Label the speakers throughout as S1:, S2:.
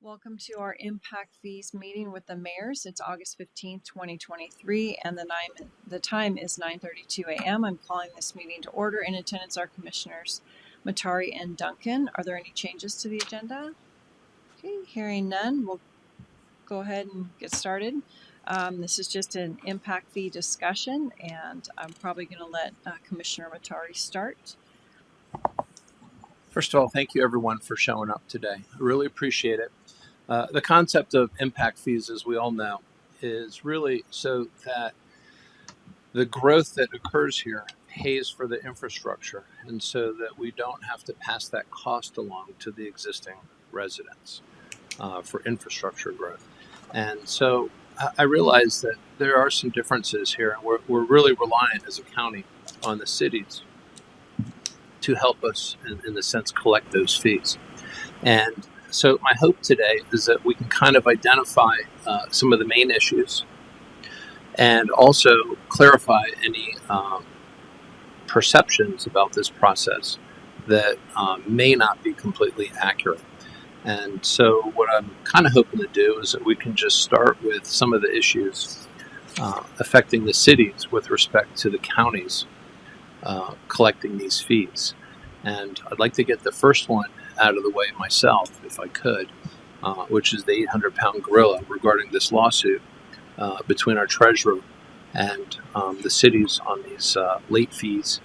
S1: Welcome to our impact fees meeting with the mayors. It's August 15th, 2023, and the time is 9:32 a.m. I'm calling this meeting to order. In attendance are Commissioners Matari and Duncan. Are there any changes to the agenda? Okay, hearing none, we'll go ahead and get started. This is just an impact fee discussion, and I'm probably going to let Commissioner Matari start.
S2: First of all, thank you everyone for showing up today. I really appreciate it. The concept of impact fees, as we all know, is really so that the growth that occurs here pays for the infrastructure, and so that we don't have to pass that cost along to the existing residents for infrastructure growth. And so I realize that there are some differences here, and we're really reliant as a county on the cities to help us, in the sense, collect those fees. And so my hope today is that we can kind of identify some of the main issues and also clarify any perceptions about this process that may not be completely accurate. And so what I'm kind of hoping to do is that we can just start with some of the issues affecting the cities with respect to the counties collecting these fees. And I'd like to get the first one out of the way myself, if I could, which is the 800-pound gorilla regarding this lawsuit between our treasurer and the cities on these late fees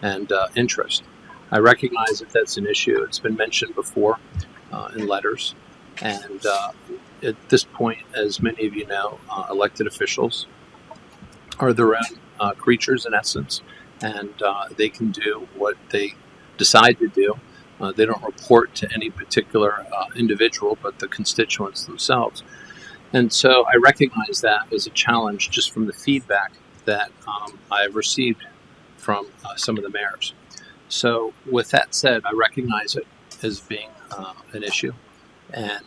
S2: and interest. I recognize that that's an issue. It's been mentioned before in letters. And at this point, as many of you know, elected officials are their own creatures in essence, and they can do what they decide to do. They don't report to any particular individual, but the constituents themselves. And so I recognize that as a challenge just from the feedback that I've received from some of the mayors. So with that said, I recognize it as being an issue. And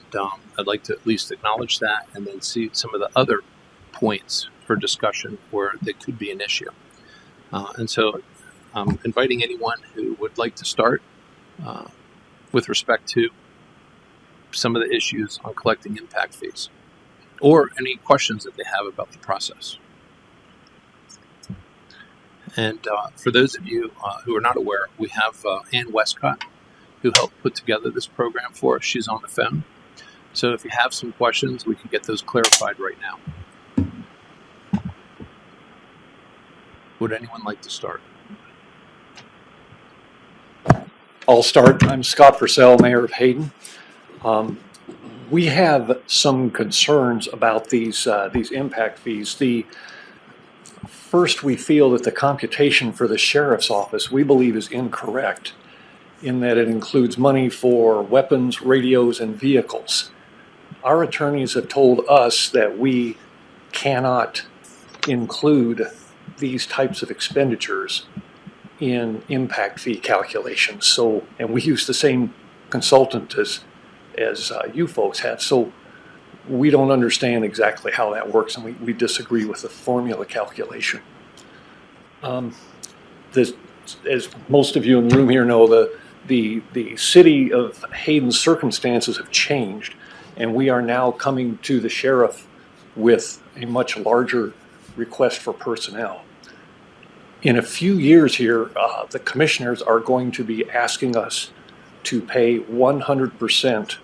S2: I'd like to at least acknowledge that and then see some of the other points for discussion where there could be an issue. And so I'm inviting anyone who would like to start with respect to some of the issues on collecting impact fees, or any questions that they have about the process. And for those of you who are not aware, we have Ann Westcott, who helped put together this program for us. She's on the phone. So if you have some questions, we can get those clarified right now. Would anyone like to start?
S3: I'll start. I'm Scott Purcell, Mayor of Hayden. We have some concerns about these impact fees. First, we feel that the computation for the sheriff's office, we believe, is incorrect in that it includes money for weapons, radios, and vehicles. Our attorneys have told us that we cannot include these types of expenditures in impact fee calculations. So, and we use the same consultant as you folks have. So we don't understand exactly how that works, and we disagree with the formula calculation. As most of you in the room here know, the city of Hayden's circumstances have changed, and we are now coming to the sheriff with a much larger request for personnel. In a few years here, the commissioners are going to be asking us to pay 100%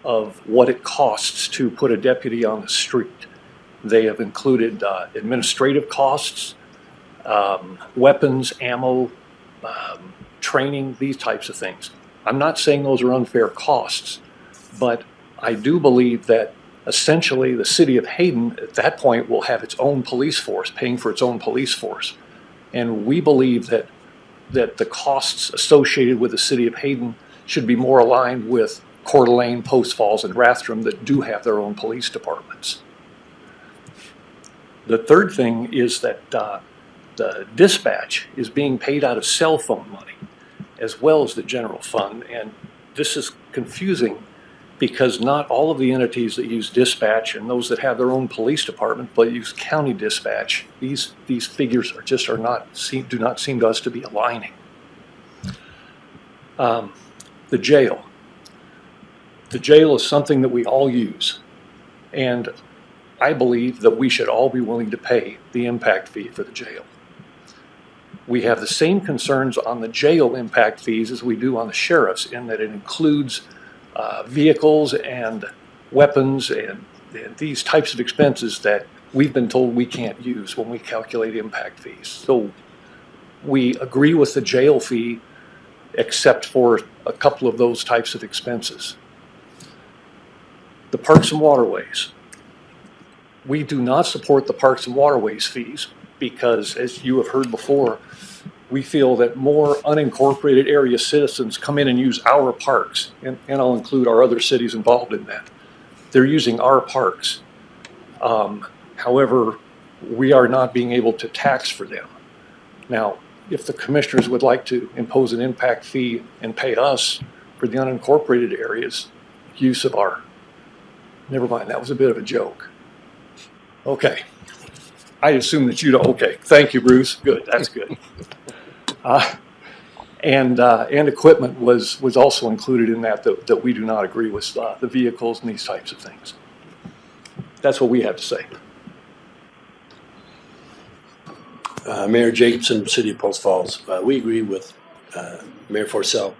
S3: of what it costs to put a deputy on the street. They have included administrative costs, weapons, ammo, training, these types of things. I'm not saying those are unfair costs, but I do believe that essentially the city of Hayden at that point will have its own police force, paying for its own police force. And we believe that the costs associated with the city of Hayden should be more aligned with Coeur d'Alene, Post Falls, and Rathdrum that do have their own police departments. The third thing is that the dispatch is being paid out of cell phone money as well as the general fund. And this is confusing because not all of the entities that use dispatch and those that have their own police department but use county dispatch, these figures do not seem to us to be aligning. The jail. The jail is something that we all use. And I believe that we should all be willing to pay the impact fee for the jail. We have the same concerns on the jail impact fees as we do on the sheriff's, in that it includes vehicles and weapons and these types of expenses that we've been told we can't use when we calculate impact fees. So we agree with the jail fee except for a couple of those types of expenses. The parks and waterways. We do not support the parks and waterways fees because, as you have heard before, we feel that more unincorporated area citizens come in and use our parks, and I'll include our other cities involved in that. They're using our parks. However, we are not being able to tax for them. Now, if the commissioners would like to impose an impact fee and pay us for the unincorporated areas use of our, never mind, that was a bit of a joke. Okay. I assume that you don't. Okay. Thank you, Bruce. Good. That's good. And equipment was also included in that we do not agree with the vehicles and these types of things. That's what we have to say.
S4: Mayor Jacobson, City of Post Falls. We agree with Mayor Forcell.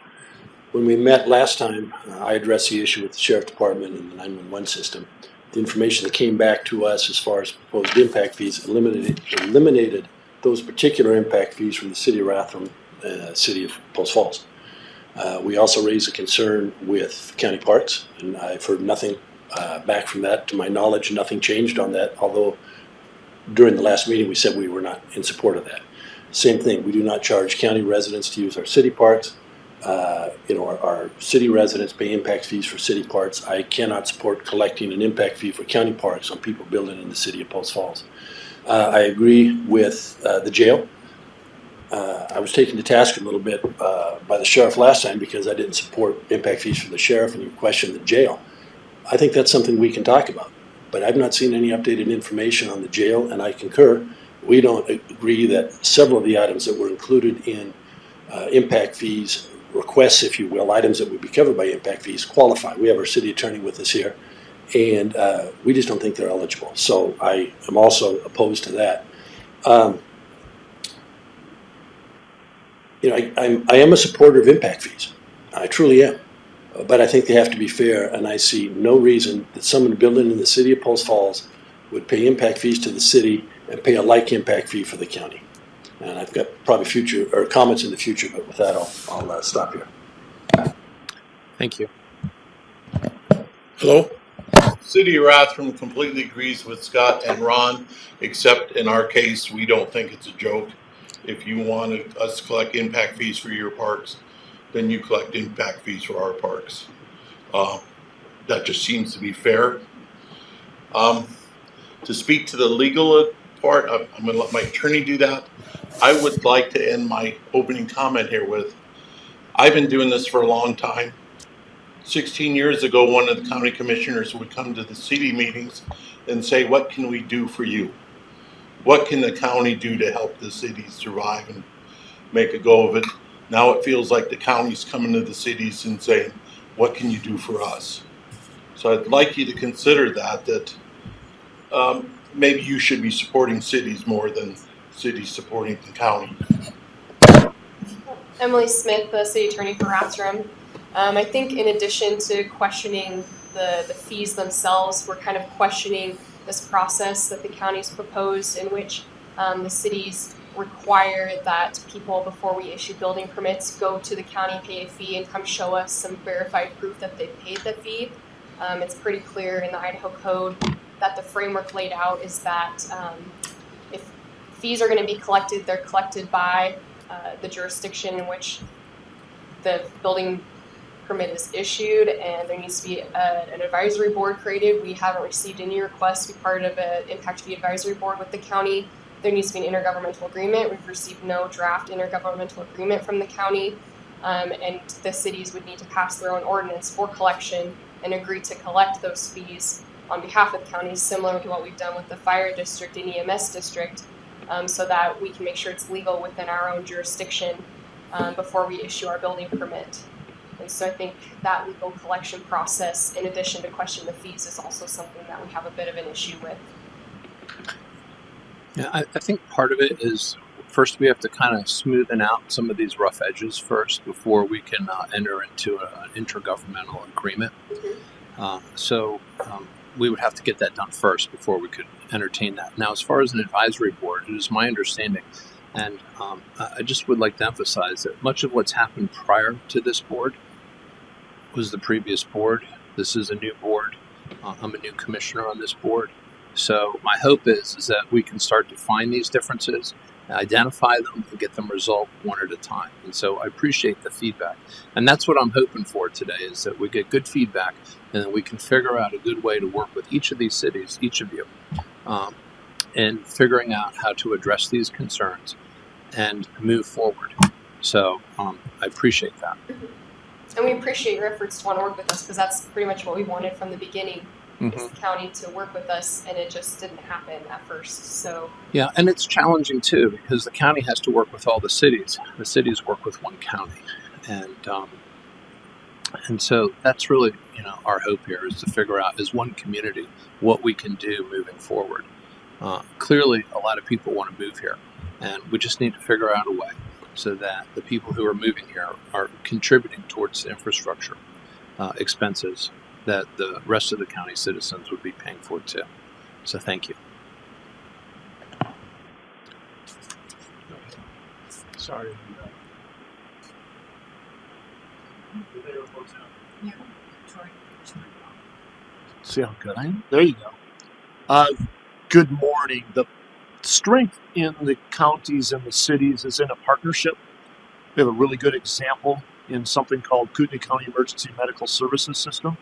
S4: When we met last time, I addressed the issue with the Sheriff Department and the 911 system. The information that came back to us as far as proposed impact fees eliminated those particular impact fees from the City of Rathdrum, City of Post Falls. We also raised a concern with county parks, and I've heard nothing back from that. To my knowledge, nothing changed on that, although during the last meeting we said we were not in support of that. Same thing, we do not charge county residents to use our city parks. Our city residents pay impact fees for city parks. I cannot support collecting an impact fee for county parks on people building in the City of Post Falls. I agree with the jail. I was taken to task a little bit by the sheriff last time because I didn't support impact fees for the sheriff and you questioned the jail. I think that's something we can talk about, but I've not seen any updated information on the jail, and I concur. We don't agree that several of the items that were included in impact fees requests, if you will, items that would be covered by impact fees qualify. We have our city attorney with us here, and we just don't think they're eligible. So I am also opposed to that. I am a supporter of impact fees. I truly am. But I think they have to be fair, and I see no reason that someone building in the City of Post Falls would pay impact fees to the city and pay a like impact fee for the county. And I've got probably future or comments in the future, but with that, I'll stop here.
S2: Thank you.
S5: Hello? City of Rathdrum completely agrees with Scott and Ron, except in our case, we don't think it's a joke. If you wanted us to collect impact fees for your parks, then you collect impact fees for our parks. That just seems to be fair. To speak to the legal part, I'm going to let my attorney do that. I would like to end my opening comment here with, I've been doing this for a long time. 16 years ago, one of the county commissioners would come to the city meetings and say, what can we do for you? What can the county do to help the city survive and make a go of it? Now it feels like the county's coming to the cities and saying, what can you do for us? So I'd like you to consider that maybe you should be supporting cities more than cities supporting the county.
S6: Emily Smith, the city attorney for Rathdrum. I think in addition to questioning the fees themselves, we're kind of questioning this process that the county's proposed, in which the cities require that people, before we issue building permits, go to the county, pay a fee, and come show us some verified proof that they paid the fee. It's pretty clear in the Idaho Code that the framework laid out is that if fees are going to be collected, they're collected by the jurisdiction in which the building permit is issued, and there needs to be an advisory board created. We haven't received any requests to be part of an impact fee advisory board with the county. There needs to be an intergovernmental agreement. We've received no draft intergovernmental agreement from the county, and the cities would need to pass their own ordinance for collection and agree to collect those fees on behalf of the county, similar to what we've done with the fire district and EMS district, so that we can make sure it's legal within our own jurisdiction before we issue our building permit. And so I think that legal collection process, in addition to question the fees, is also something that we have a bit of an issue with.
S2: Yeah, I think part of it is first we have to kind of smoothen out some of these rough edges first before we can enter into an intergovernmental agreement. So we would have to get that done first before we could entertain that. Now, as far as an advisory board, it is my understanding, and I just would like to emphasize that much of what's happened prior to this board was the previous board. This is a new board. I'm a new commissioner on this board. So my hope is that we can start to find these differences, identify them, and get them resolved one at a time. And so I appreciate the feedback. And that's what I'm hoping for today, is that we get good feedback and then we can figure out a good way to work with each of these cities, each of you, in figuring out how to address these concerns and move forward. So I appreciate that.
S6: And we appreciate your efforts to want to work with us, because that's pretty much what we wanted from the beginning. Is the county to work with us, and it just didn't happen at first. So
S2: yeah, and it's challenging too, because the county has to work with all the cities. The cities work with one county, and so that's really our hope here, is to figure out as one community what we can do moving forward. Clearly, a lot of people want to move here, and we just need to figure out a way so that the people who are moving here are contributing towards the infrastructure expenses that the rest of the county citizens would be paying for too. So thank you.
S7: Sorry. See how good I am? There you go. Good morning. The strength in the counties and the cities is in a partnership. We have a really good example in something called Kootenai County Emergency Medical Services System.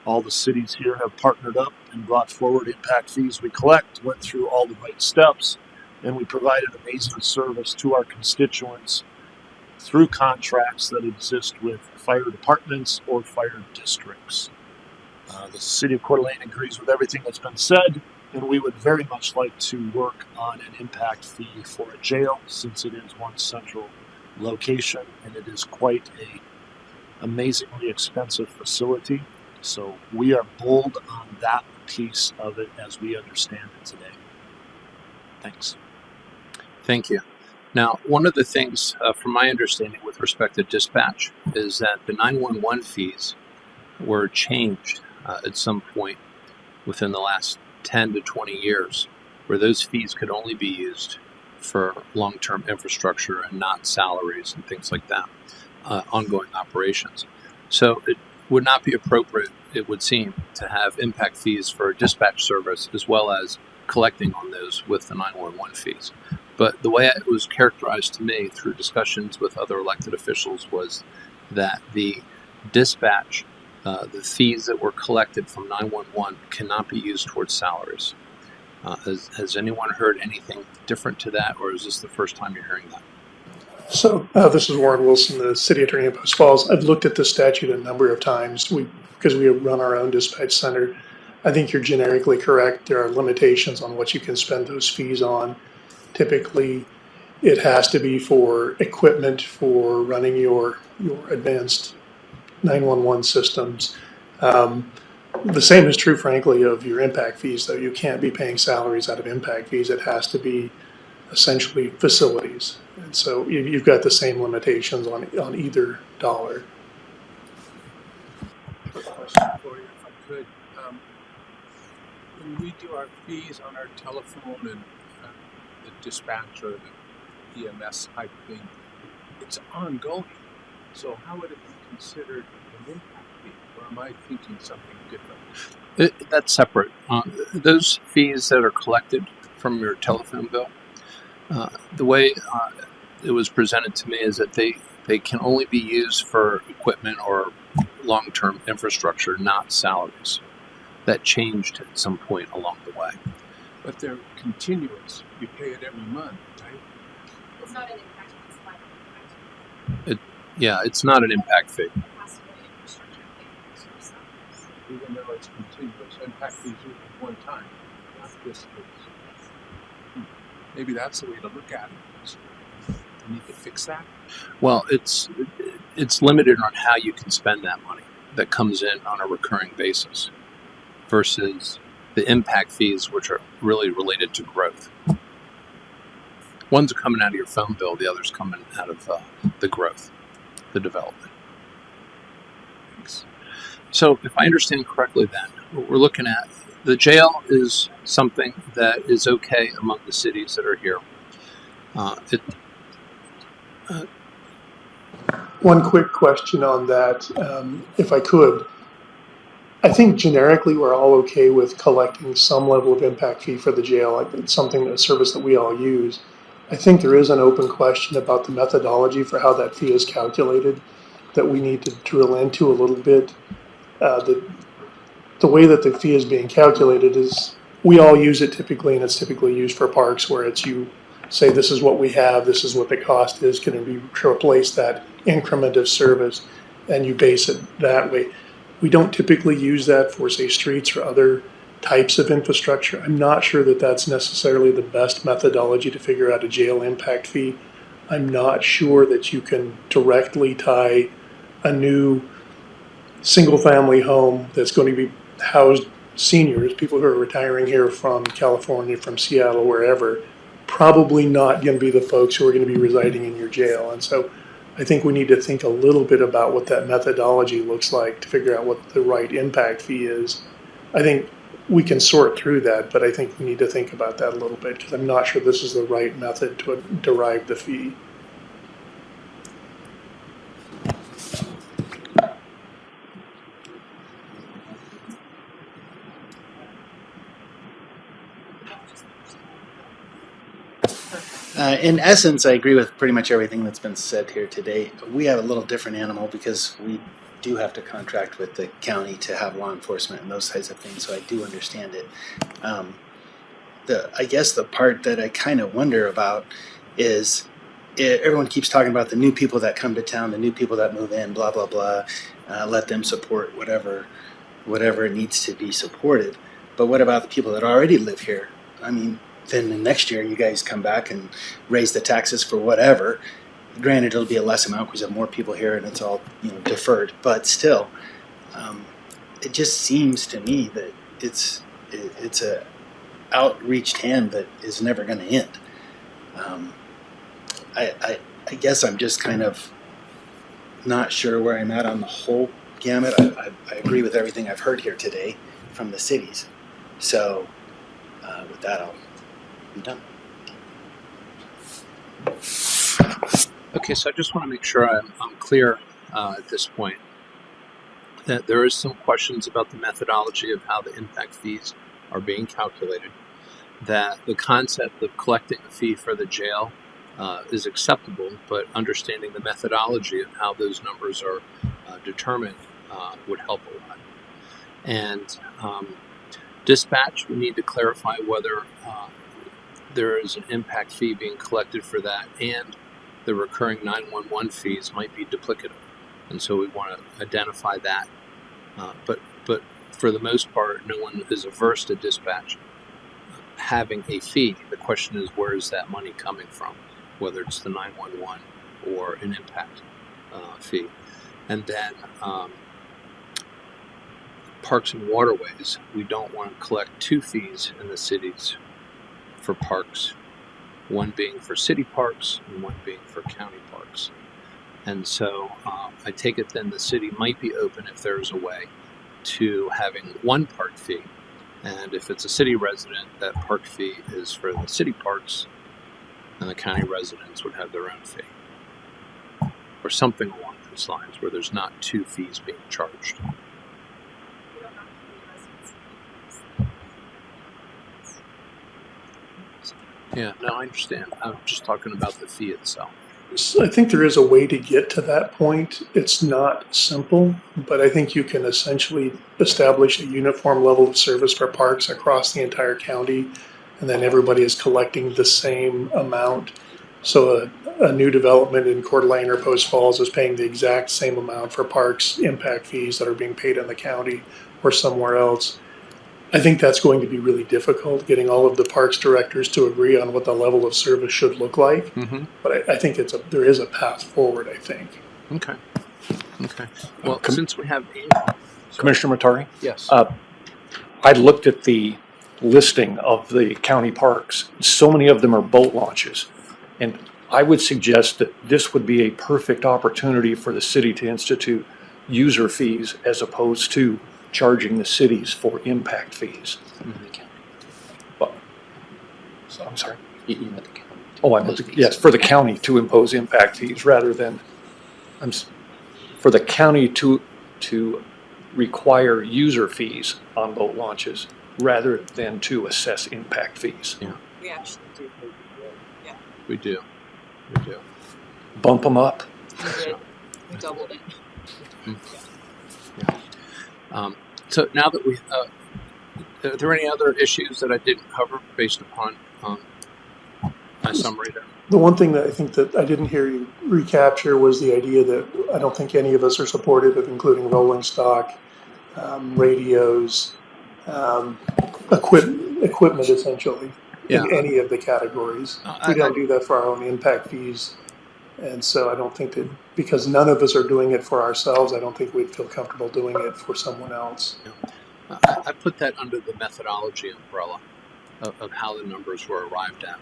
S7: All the cities here have partnered up and brought forward impact fees we collect, went through all the right steps, and we provided amazing service to our constituents through contracts that exist with fire departments or fire districts. The city of Coeur d'Alene agrees with everything that's been said, and we would very much like to work on an impact fee for a jail, since it is one central location and it is quite a amazingly expensive facility. So we are bold on that piece of it as we understand it today. Thanks.
S2: Thank you. Now, one of the things, from my understanding with respect to dispatch, is that the 911 fees were changed at some point within the last 10 to 20 years, where those fees could only be used for long-term infrastructure and not salaries and things like that, ongoing operations. So it would not be appropriate, it would seem, to have impact fees for dispatch service as well as collecting on those with the 911 fees. But the way it was characterized to me through discussions with other elected officials was that the dispatch, the fees that were collected from 911 cannot be used towards salaries. Has anyone heard anything different to that, or is this the first time you're hearing that?
S8: So this is Warren Wilson, the city attorney in Post Falls. I've looked at the statute a number of times because we run our own dispatch center. I think you're generically correct. There are limitations on what you can spend those fees on. Typically, it has to be for equipment for running your advanced 911 systems. The same is true, frankly, of your impact fees, though. You can't be paying salaries out of impact fees. It has to be essentially facilities. And so you've got the same limitations on either dollar.
S9: Quick question for you, if I could. When we do our fees on our telephone and the dispatch or the EMS type thing, it's ongoing. So how would it be considered an impact fee? Or am I thinking something different?
S2: That's separate. Those fees that are collected from your telephone bill, the way it was presented to me is that they can only be used for equipment or long-term infrastructure, not salaries. That changed at some point along the way.
S9: But they're continuous. You pay it every month, right?
S6: it's not an impact, it's like an impact.
S2: Yeah, it's not an impact fee.
S6: It has to be an infrastructure thing. So
S9: Even though it's continuous. Impact fees are one time, not this case. Maybe that's the way to look at it. We need to fix that.
S2: Well, it's limited on how you can spend that money that comes in on a recurring basis versus the impact fees, which are really related to growth. One's coming out of your phone bill, the other's coming out of the growth, the development. Thanks. So if I understand correctly then, what we're looking at, the jail is something that is okay among the cities that are here.
S8: One quick question on that, if I could. I think generically we're all okay with collecting some level of impact fee for the jail. Like it's something, a service that we all use. I think there is an open question about the methodology for how that fee is calculated that we need to drill into a little bit. The way that the fee is being calculated is we all use it typically, and it's typically used for parks where it's you say this is what we have, this is what the cost is, can we replace that increment of service, and you base it that way. We don't typically use that for, say, streets or other types of infrastructure. I'm not sure that that's necessarily the best methodology to figure out a jail impact fee. I'm not sure that you can directly tie a new single-family home that's going to be housed seniors, people who are retiring here from California, from Seattle, wherever, probably not going to be the folks who are going to be residing in your jail. And so I think we need to think a little bit about what that methodology looks like to figure out what the right impact fee is. I think we can sort through that, but I think we need to think about that a little bit because I'm not sure this is the right method to derive the fee.
S10: In essence, I agree with pretty much everything that's been said here today. We have a little different animal because we do have to contract with the county to have law enforcement and those types of things, so I do understand it. I guess the part that I kind of wonder about is everyone keeps talking about the new people that come to town, the new people that move in, blah, blah, blah, let them support whatever needs to be supported. But what about the people that already live here? I mean, then the next year you guys come back and raise the taxes for whatever. Granted, it'll be a less amount because you have more people here and it's all deferred. But still, it just seems to me that it's a outreached hand that is never going to end. I guess I'm just kind of not sure where I'm at on the whole gamut. I agree with everything I've heard here today from the cities. So with that, I'll be done.
S2: Okay, so I just want to make sure I'm clear at this point that there is some questions about the methodology of how the impact fees are being calculated, that the concept of collecting a fee for the jail is acceptable, but understanding the methodology of how those numbers are determined would help a lot. And dispatch, we need to clarify whether there is an impact fee being collected for that, and the recurring 911 fees might be duplicative. And so we want to identify that. But for the most part, no one is averse to dispatch having a fee. The question is, where is that money coming from, whether it's the 911 or an impact fee. And then parks and waterways, we don't want to collect two fees in the cities for parks, one being for city parks and one being for county parks. And so I take it then the city might be open, if there's a way, to having one park fee. And if it's a city resident, that park fee is for the city parks, and the county residents would have their own fee. Or something along those lines, where there's not two fees being charged. Yeah, no, I understand. I'm just talking about the fee itself.
S8: I think there is a way to get to that point. It's not simple, but I think you can essentially establish a uniform level of service for parks across the entire county, and then everybody is collecting the same amount. So a new development in Coeur d'Alene or Post Falls is paying the exact same amount for parks impact fees that are being paid in the county or somewhere else. I think that's going to be really difficult, getting all of the parks directors to agree on what the level of service should look like.
S2: Mm-hmm.
S8: But I think there is a path forward, I think.
S2: Okay. Okay. Well,
S3: Com-
S2: since we have Amy,
S3: Commissioner Matari,
S2: yes.
S3: I looked at the listing of the county parks. So many of them are boat launches. And I would suggest that this would be a perfect opportunity for the city to institute user fees as opposed to charging the cities for impact fees. But, I'm sorry. Oh, yes, for the county to impose impact fees rather than, for the county to require user fees on boat launches rather than to assess impact fees.
S1: We actually do.
S2: We do.
S3: Bump them up.
S1: We did. We doubled it.
S2: So now that we, are there any other issues that I didn't cover based upon my summary there?
S8: The one thing that I think that I didn't hear you recapture was the idea that I don't think any of us are supportive of including rolling stock, radios, equipment essentially in any of the categories. We don't do that for our own impact fees. And so I don't think that, because none of us are doing it for ourselves, I don't think we'd feel comfortable doing it for someone else.
S2: I put that under the methodology umbrella of how the numbers were arrived at.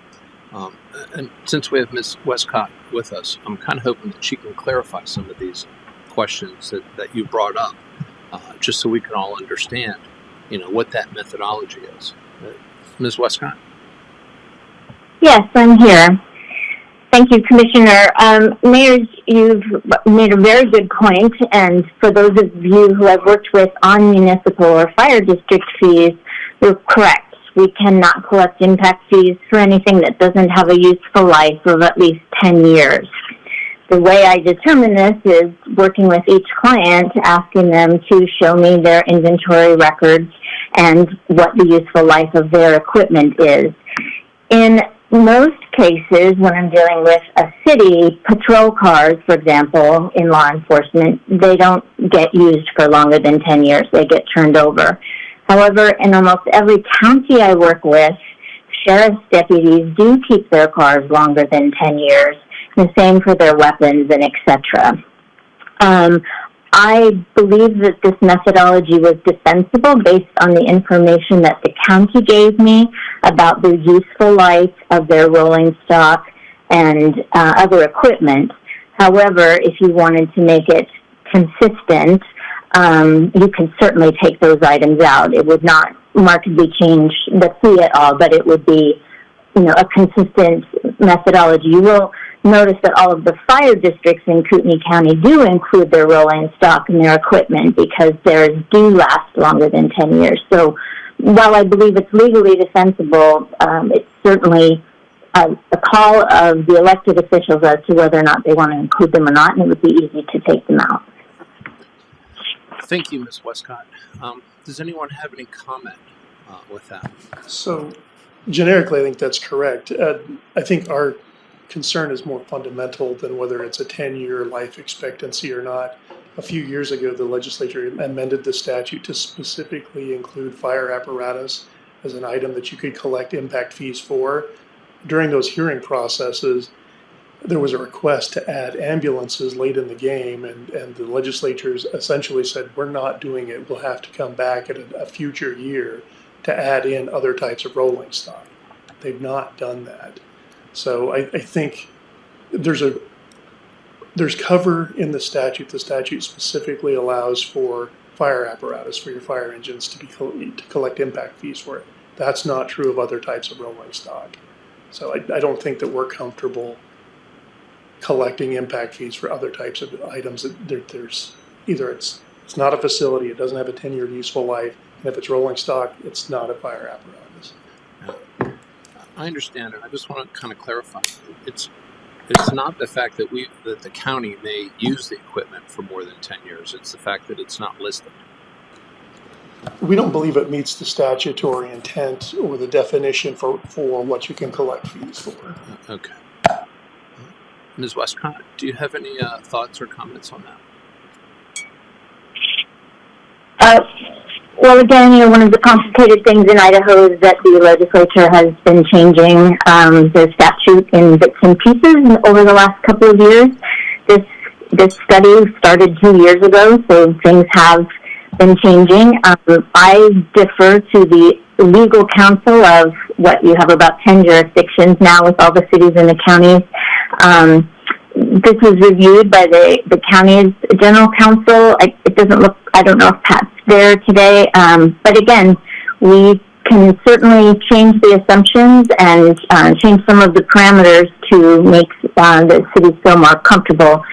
S2: And since we have Ms. Westcott with us, I'm kind of hoping that she can clarify some of these questions that you brought up, just so we can all understand, what that methodology is. Ms. Westcott?
S11: Yes, I'm here. Thank you, Commissioner. Mayor, you've made a very good point, and for those of you who I've worked with on municipal or fire district fees, you're correct. We cannot collect impact fees for anything that doesn't have a useful life of at least 10 years. The way I determine this is working with each client, asking them to show me their inventory records and what the useful life of their equipment is. In most cases, when I'm dealing with a city, patrol cars, for example, in law enforcement, they don't get used for longer than 10 years. They get turned over. However, in almost every county I work with, sheriff's deputies do keep their cars longer than 10 years. The same for their weapons and etc. I believe that this methodology was defensible based on the information that the county gave me about the useful life of their rolling stock and other equipment. However, if you wanted to make it consistent, you can certainly take those items out. It would not markedly change the fee at all, but it would be, a consistent methodology. You will notice that all of the fire districts in Kootenai County do include their rolling stock and their equipment because theirs do last longer than 10 years. So while I believe it's legally defensible, it's certainly a call of the elected officials as to whether or not they want to include them or not, and it would be easy to take them out.
S2: Thank you, Ms. Westcott. Does anyone have any comment with that?
S8: So generically, I think that's correct. I think our concern is more fundamental than whether it's a 10-year life expectancy or not. A few years ago, the legislature amended the statute to specifically include fire apparatus as an item that you could collect impact fees for. During those hearing processes, there was a request to add ambulances late in the game, and the legislatures essentially said, we're not doing it. We'll have to come back at a future year to add in other types of rolling stock. They've not done that. So I think there's cover in the statute. The statute specifically allows for fire apparatus, for your fire engines to collect impact fees for it. That's not true of other types of rolling stock. So I don't think that we're comfortable collecting impact fees for other types of items. There's either it's not a facility, it doesn't have a 10-year useful life, and if it's rolling stock, it's not a fire apparatus.
S2: I understand, and I just want to kind of clarify. It's not the fact that the county may use the equipment for more than 10 years. It's the fact that it's not listed.
S8: We don't believe it meets the statutory intent or the definition for what you can collect fees for.
S2: Okay. Ms. Westcott, do you have any thoughts or comments on that?
S11: Well, again, one of the complicated things in Idaho is that the legislature has been changing the statute in bits and pieces over the last couple of years. This this study started 2 years ago, so things have been changing. I defer to the legal counsel of what you have about 10 jurisdictions now with all the cities and the counties. This was reviewed by the county's general counsel. It doesn't look, I don't know if Pat's there today, but again, we can certainly change the assumptions and change some of the parameters to make the cities feel more comfortable.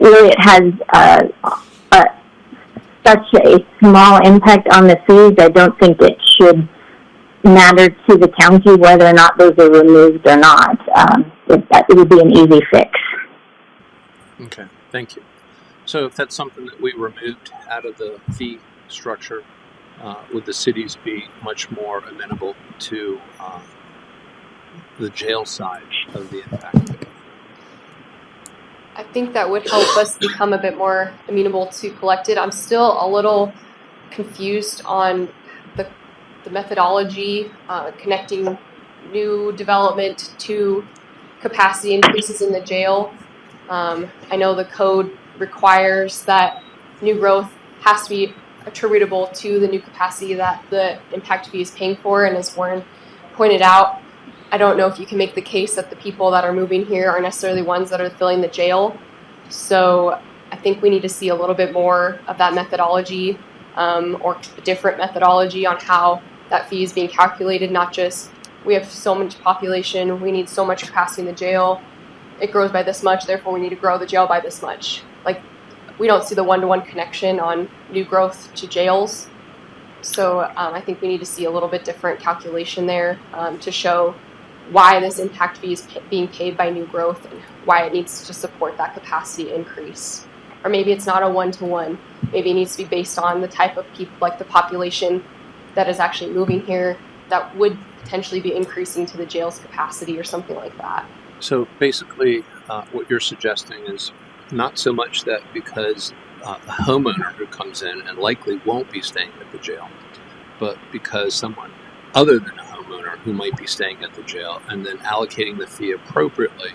S11: Really, it has such a small impact on the fees. I don't think it should matter to the county whether or not those are removed or not. It would be an easy fix.
S2: Okay, thank you. So if that's something that we removed out of the fee structure, would the cities be much more amenable to the jail side of the impact?
S6: I think that would help us become a bit more amenable to collected. I'm still a little confused on the methodology, connecting new development to capacity increases in the jail. I know the code requires that new growth has to be attributable to the new capacity that the impact fee is paying for, and as Warren pointed out, I don't know if you can make the case that the people that are moving here are necessarily ones that are filling the jail. So I think we need to see a little bit more of that methodology, or a different methodology on how that fee is being calculated. Not just, we have so much population, we need so much capacity in the jail, it grows by this much, therefore we need to grow the jail by this much. Like, we don't see the one-to-one connection on new growth to jails. So I think we need to see a little bit different calculation there, to show why this impact fee is being paid by new growth and why it needs to support that capacity increase. Or maybe it's not a one-to-one. Maybe it needs to be based on the type of people, like the population that is actually moving here, that would potentially be increasing to the jail's capacity or something like that.
S2: So basically, what you're suggesting is not so much that because a homeowner who comes in and likely won't be staying at the jail, but because someone other than a homeowner who might be staying at the jail, and then allocating the fee appropriately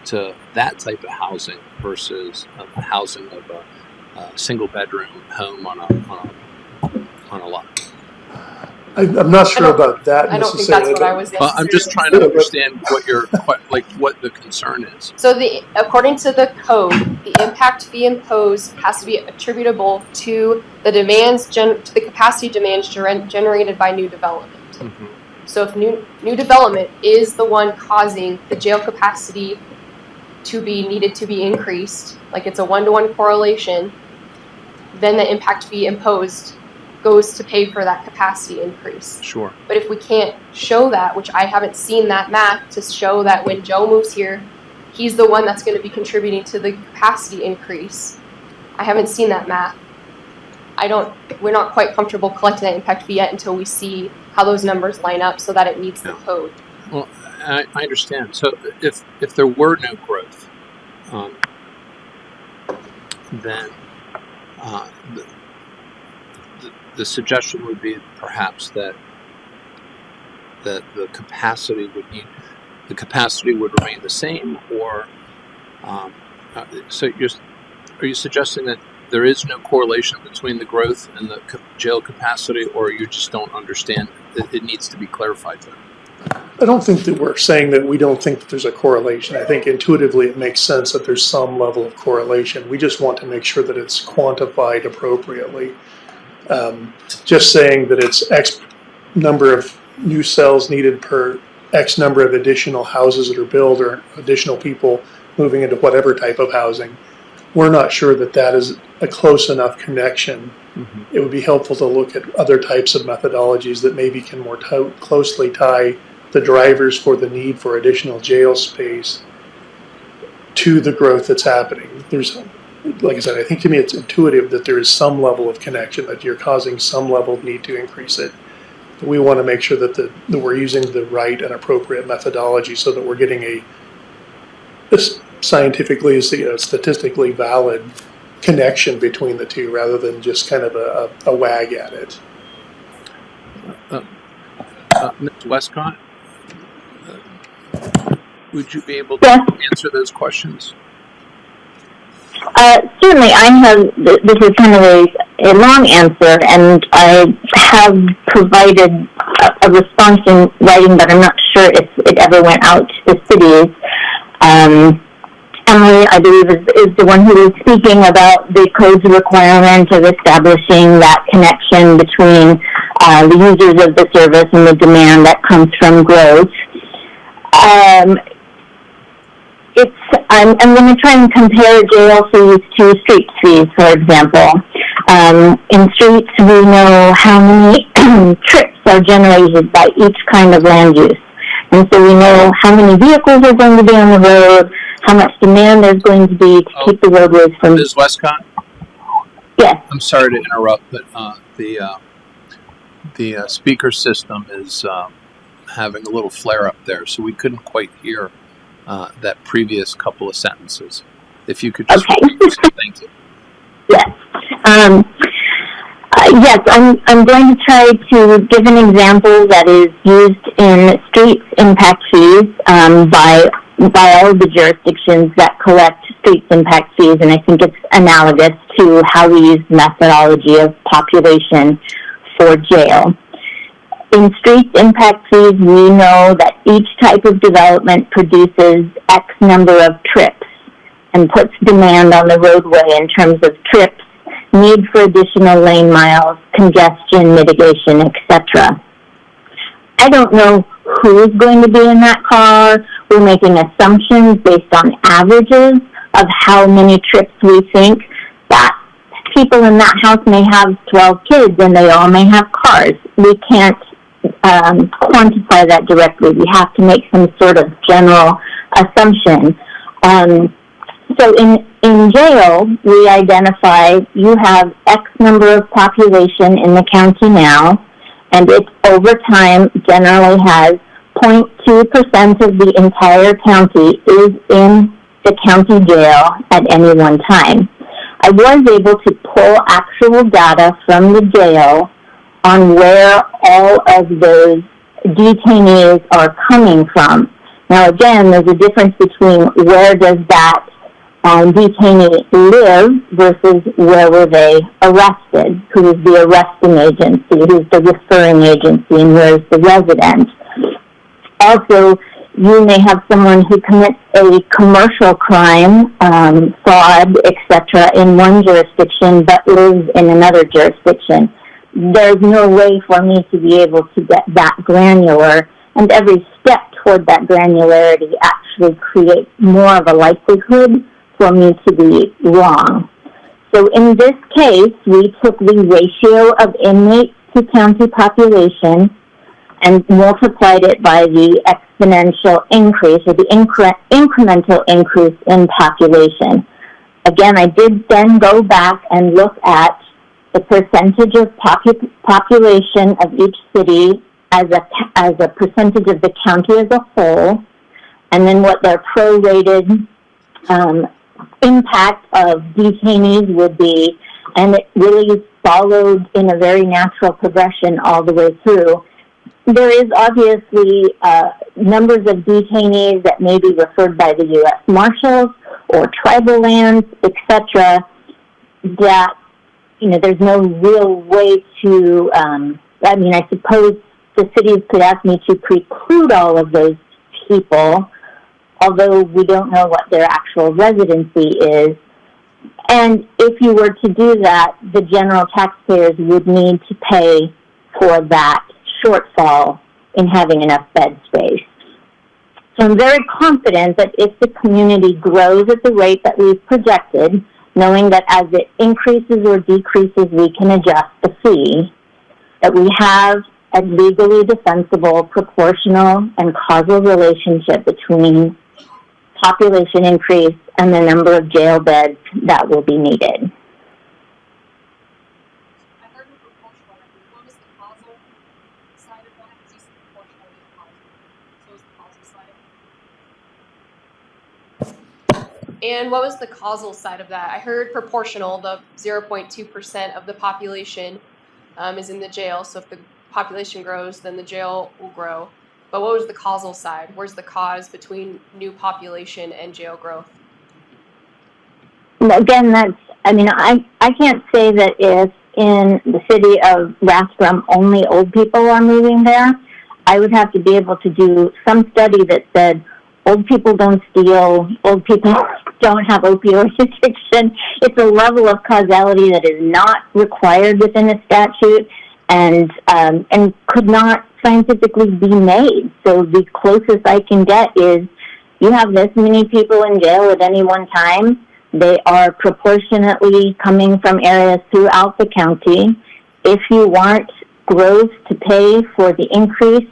S2: to that type of housing versus the housing of a single bedroom home on a lot.
S8: I'm not sure about that
S6: I don't think that's what I was necessarily.
S2: Well, I'm just trying to understand what the concern is.
S6: So according to the code, the impact fee imposed has to be attributable to the demands, to the capacity demands generated by new development. Mm-hmm. So if new development is the one causing the jail capacity to be needed to be increased, like it's a one-to-one correlation, then the impact fee imposed goes to pay for that capacity increase.
S2: Sure.
S6: But if we can't show that, which I haven't seen that math to show that when Joe moves here, he's the one that's going to be contributing to the capacity increase. I haven't seen that math. We're not quite comfortable collecting that impact fee yet until we see how those numbers line up so that it meets the code.
S2: Well, I understand. So if there were no growth, then the suggestion would be perhaps that the capacity would remain the same, or so are you suggesting that there is no correlation between the growth and the jail capacity, or you just don't understand that it needs to be clarified there?
S8: I don't think that we're saying that we don't think that there's a correlation. I think intuitively it makes sense that there's some level of correlation. We just want to make sure that it's quantified appropriately. Just saying that it's X number of new cells needed per X number of additional houses that are built or additional people moving into whatever type of housing, we're not sure that that is a close enough connection. Mm-hmm. It would be helpful to look at other types of methodologies that maybe can more closely tie the drivers for the need for additional jail space to the growth that's happening. There's, like I said, I think to me it's intuitive that there is some level of connection, that you're causing some level of need to increase it. We want to make sure that we're using the right and appropriate methodology so that we're getting a scientifically, statistically valid connection between the two, rather than just kind of a wag at it.
S2: Ms. Westcott, would you be able to answer those questions?
S11: Certainly, I have, this is kind of a long answer, and I have provided a response in writing, but I'm not sure if it ever went out to the cities. Emily, I believe, is the one who was speaking about the code's requirement of establishing that connection between the users of the service and the demand that comes from growth. I'm going to try and compare jail fees to street fees, for example. In streets, we know how many trips are generated by each kind of land use. And so we know how many vehicles are going to be on the road, how much demand there's going to be to keep the roadways from...
S2: Ms. Westcott?
S11: Yes.
S2: I'm sorry to interrupt, but the speaker system is having a little flare up there, so we couldn't quite hear that previous couple of sentences. If you could just...
S11: Okay.
S2: Thank you.
S11: Yes. Yes, I'm going to try to give an example that is used in streets impact fees by all of the jurisdictions that collect streets impact fees, and I think it's analogous to how we use the methodology of population for jail. In streets impact fees, we know that each type of development produces X number of trips and puts demand on the roadway in terms of trips, need for additional lane miles, congestion mitigation, etc. I don't know who's going to be in that car. We're making assumptions based on averages of how many trips we think that people in that house may have 12 kids and they all may have cars. We can't quantify that directly. We have to make some sort of general assumption. So in jail, we identify you have X number of population in the county now, and it over time generally has 0.2% of the entire county is in the county jail at any one time. I was able to pull actual data from the jail on where all of those detainees are coming from. Now again, there's a difference between where does that detainee live versus where were they arrested, who is the arresting agency, who's the referring agency, and where is the resident. Also, you may have someone who commits a commercial crime, fraud, etc., in one jurisdiction but lives in another jurisdiction. There's no way for me to be able to get that granular, and every step toward that granularity actually creates more of a likelihood for me to be wrong. So in this case, we took the ratio of inmates to county population and multiplied it by the exponential increase or the incremental increase in population. Again, I did then go back and look at the percentage of population of each city as a percentage of the county as a whole, and then what their prorated impact of detainees would be, and it really followed in a very natural progression all the way through. There is obviously numbers of detainees that may be referred by the U.S. Marshals or tribal lands, etc., that, you know, there's no real way to, I suppose the cities could ask me to preclude all of those people, although we don't know what their actual residency is. And if you were to do that, the general taxpayers would need to pay for that shortfall in having enough bed space. So I'm very confident that if the community grows at the rate that we've projected, knowing that as it increases or decreases, we can adjust the fee, that we have a legally defensible, proportional, and causal relationship between population increase and the number of jail beds that will be needed.
S6: I heard the proportional. What was the causal side of that? Because you said proportional and causal. So was the causal side? And what was the causal side of that? I heard proportional, the 0.2% of the population is in the jail. So if the population grows, then the jail will grow. But what was the causal side? Where's the cause between new population and jail growth?
S11: again, I can't say that if in the city of Rathdrum only old people are moving there. I would have to be able to do some study that said old people don't steal, old people don't have opioid addiction. It's a level of causality that is not required within a statute and could not scientifically be made. So the closest I can get is you have this many people in jail at any one time. They are proportionately coming from areas throughout the county. If you want Grove to pay for the increase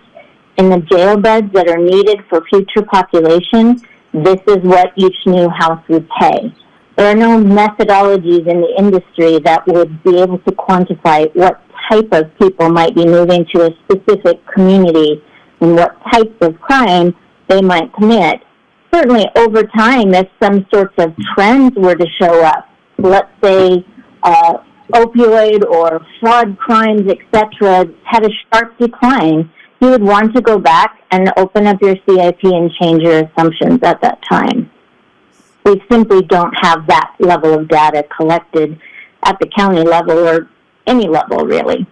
S11: in the jail beds that are needed for future population, this is what each new house would pay. There are no methodologies in the industry that would be able to quantify what type of people might be moving to a specific community and what types of crime they might commit. Certainly over time, if some sorts of trends were to show up, let's say opioid or fraud crimes, etc., had a sharp decline, you would want to go back and open up your CIP and change your assumptions at that time. We simply don't have that level of data collected at the county level or any level, really.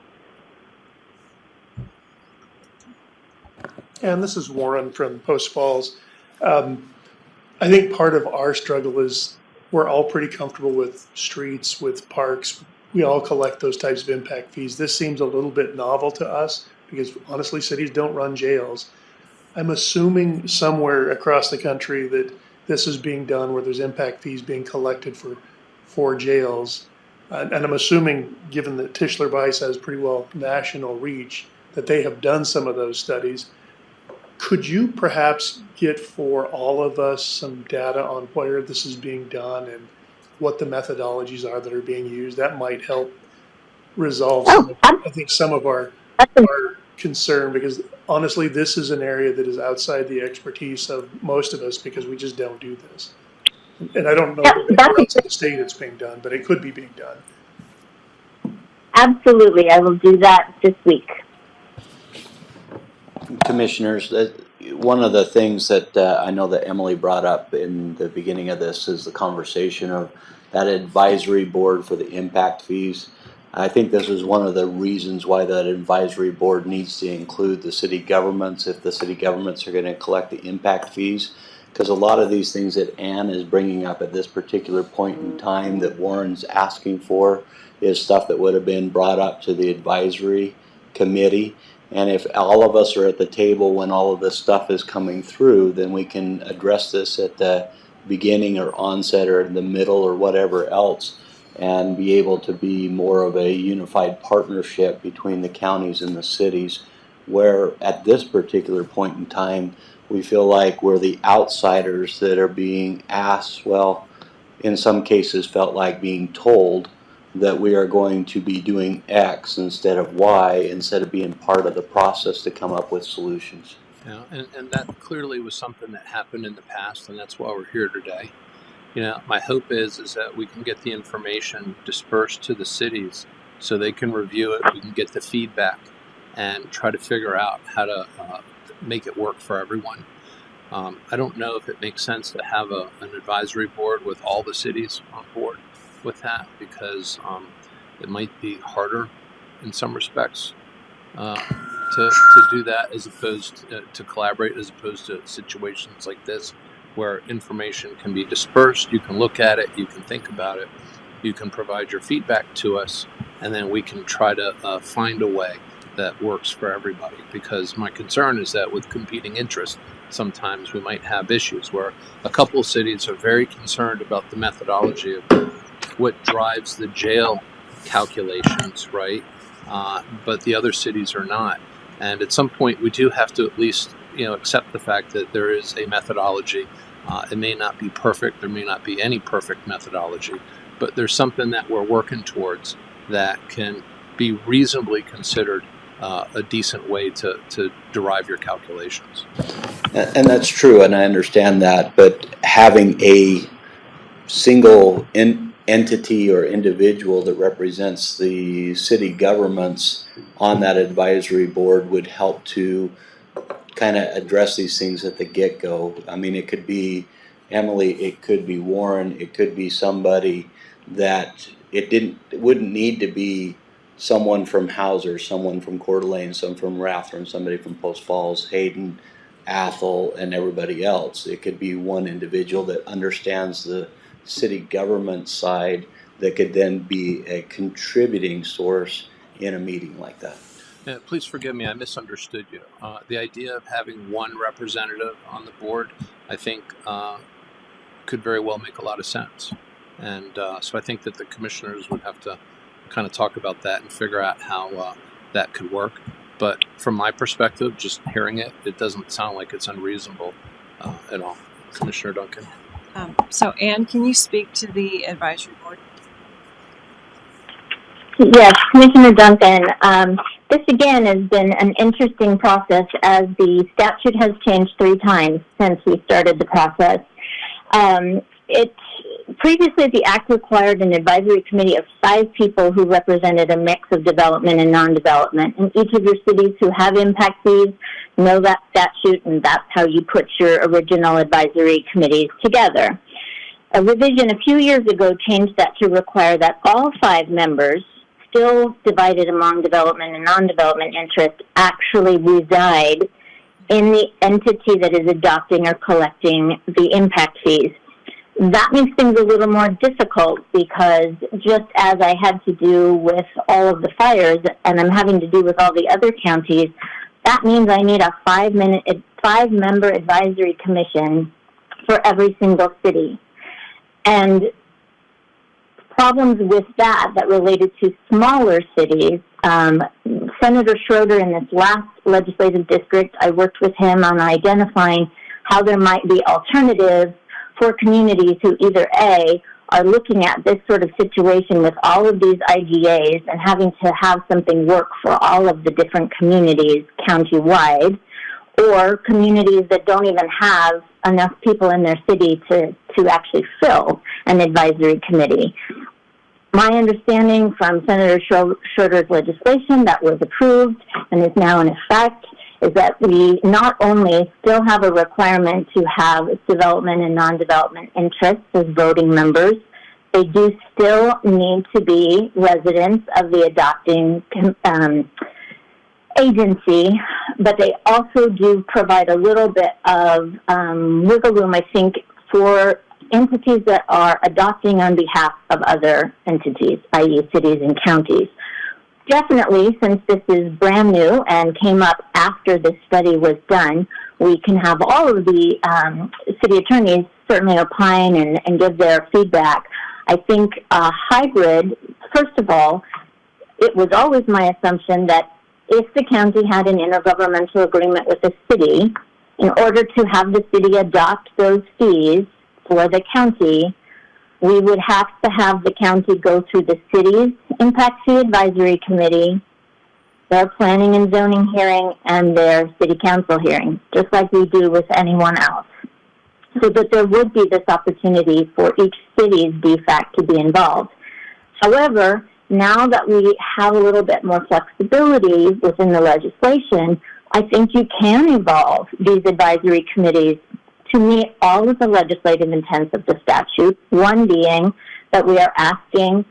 S8: And this is Warren from Post Falls. I think part of our struggle is we're all pretty comfortable with streets, with parks. We all collect those types of impact fees. This seems a little bit novel to us because honestly, cities don't run jails. I'm assuming somewhere across the country that this is being done where there's impact fees being collected for jails. And I'm assuming, given that Tischler Weiss has pretty well national reach, that they have done some of those studies. Could you perhaps get for all of us some data on where this is being done and what the methodologies are that are being used? That might help resolve some of our concern, because honestly, this is an area that is outside the expertise of most of us because we just don't do this. And I don't know where else in the state it's being done, but it could be being done.
S11: Absolutely, I will do that this week.
S12: Commissioners, one of the things that I know that Emily brought up in the beginning of this is the conversation of that advisory board for the impact fees. I think this is one of the reasons why that advisory board needs to include the city governments if the city governments are going to collect the impact fees, because a lot of these things that Ann is bringing up at this particular point in time that Warren's asking for is stuff that would have been brought up to the advisory committee. And if all of us are at the table when all of this stuff is coming through, then we can address this at the beginning or onset or in the middle or whatever else, and be able to be more of a unified partnership between the counties and the cities, where at this particular point in time, we feel like we're the outsiders that are being asked, well, in some cases felt like being told that we are going to be doing X instead of Y, instead of being part of the process to come up with solutions.
S2: Yeah, and that clearly was something that happened in the past, and that's why we're here today. You know, my hope is that we can get the information dispersed to the cities so they can review it, we can get the feedback, and try to figure out how to make it work for everyone. I don't know if it makes sense to have an advisory board with all the cities on board with that, because it might be harder in some respects to do that, as opposed to collaborate, as opposed to situations like this where information can be dispersed. You can look at it, you can think about it, you can provide your feedback to us, and then we can try to find a way that works for everybody. Because my concern is that with competing interests, sometimes we might have issues where a couple of cities are very concerned about the methodology of what drives the jail calculations, right? But the other cities are not. And at some point, we do have to at least, accept the fact that there is a methodology. It may not be perfect. There may not be any perfect methodology, but there's something that we're working towards that can be reasonably considered a decent way to derive your calculations.
S12: And that's true, and I understand that, but having a single entity or individual that represents the city governments on that advisory board would help to kind of address these things at the get-go. I mean, it could be Emily, it could be Warren, it could be somebody that it wouldn't need to be someone from Hauser, someone from Coeur d'Alene, someone from Rathdrum, somebody from Post Falls, Hayden, Athol, and everybody else. It could be one individual that understands the city government side that could then be a contributing source in a meeting like that.
S2: Please forgive me, I misunderstood you. The idea of having one representative on the board, I think, could very well make a lot of sense. And so I think that the commissioners would have to kind of talk about that and figure out how that could work. But from my perspective, just hearing it, it doesn't sound like it's unreasonable at all. Commissioner Duncan.
S1: So Ann, can you speak to the advisory board?
S11: Yes, Commissioner Duncan. This again has been an interesting process as the statute has changed 3 times since we started the process. Previously, the Act required an advisory committee of 5 people who represented a mix of development and non-development. And each of your cities who have impact fees know that statute, and that's how you put your original advisory committees together. A revision a few years ago changed that to require that all 5 members, still divided among development and non-development interests, actually reside in the entity that is adopting or collecting the impact fees. That makes things a little more difficult because just as I had to do with all of the fires and I'm having to do with all the other counties, that means I need a 5-member advisory commission for every single city. And problems with that related to smaller cities, Senator Schroeder in this last legislative district, I worked with him on identifying how there might be alternatives for communities who either A, are looking at this sort of situation with all of these IGAs and having to have something work for all of the different communities countywide, or communities that don't even have enough people in their city to actually fill an advisory committee. My understanding from Senator Schroeder's legislation that was approved and is now in effect is that we not only still have a requirement to have development and non-development interests as voting members, they do still need to be residents of the adopting agency, but they also do provide a little bit of wiggle room, I think, for entities that are adopting on behalf of other entities, i.e. cities and counties. Definitely, since this is brand new and came up after this study was done, we can have all of the city attorneys certainly opine and give their feedback. I think a hybrid, first of all, it was always my assumption that if the county had an intergovernmental agreement with the city, in order to have the city adopt those fees for the county, we would have to have the county go through the city's Impact Fee Advisory Committee, their planning and zoning hearing, and their city council hearing, just like we do with anyone else. So that there would be this opportunity for each city's DFAC to be involved. However, now that we have a little bit more flexibility within the legislation, I think you can evolve these advisory committees to meet all of the legislative intents of the statute, one being that we are asking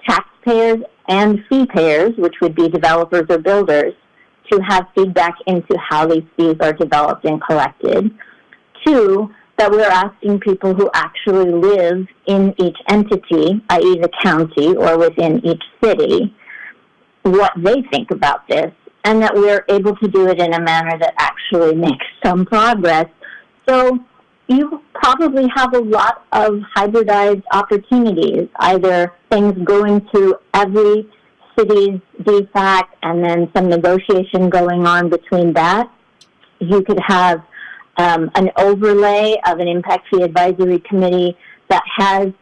S11: taxpayers and fee payers, which would be developers or builders, to have feedback into how these fees are developed and collected. 2, that we're asking people who actually live in each entity, i.e. the county or within each city, what they think about this, and that we're able to do it in a manner that actually makes some progress. So you probably have a lot of hybridized opportunities, either things going to every city's DFAC and then some negotiation going on between that. You could have an overlay of an Impact Fee Advisory Committee that has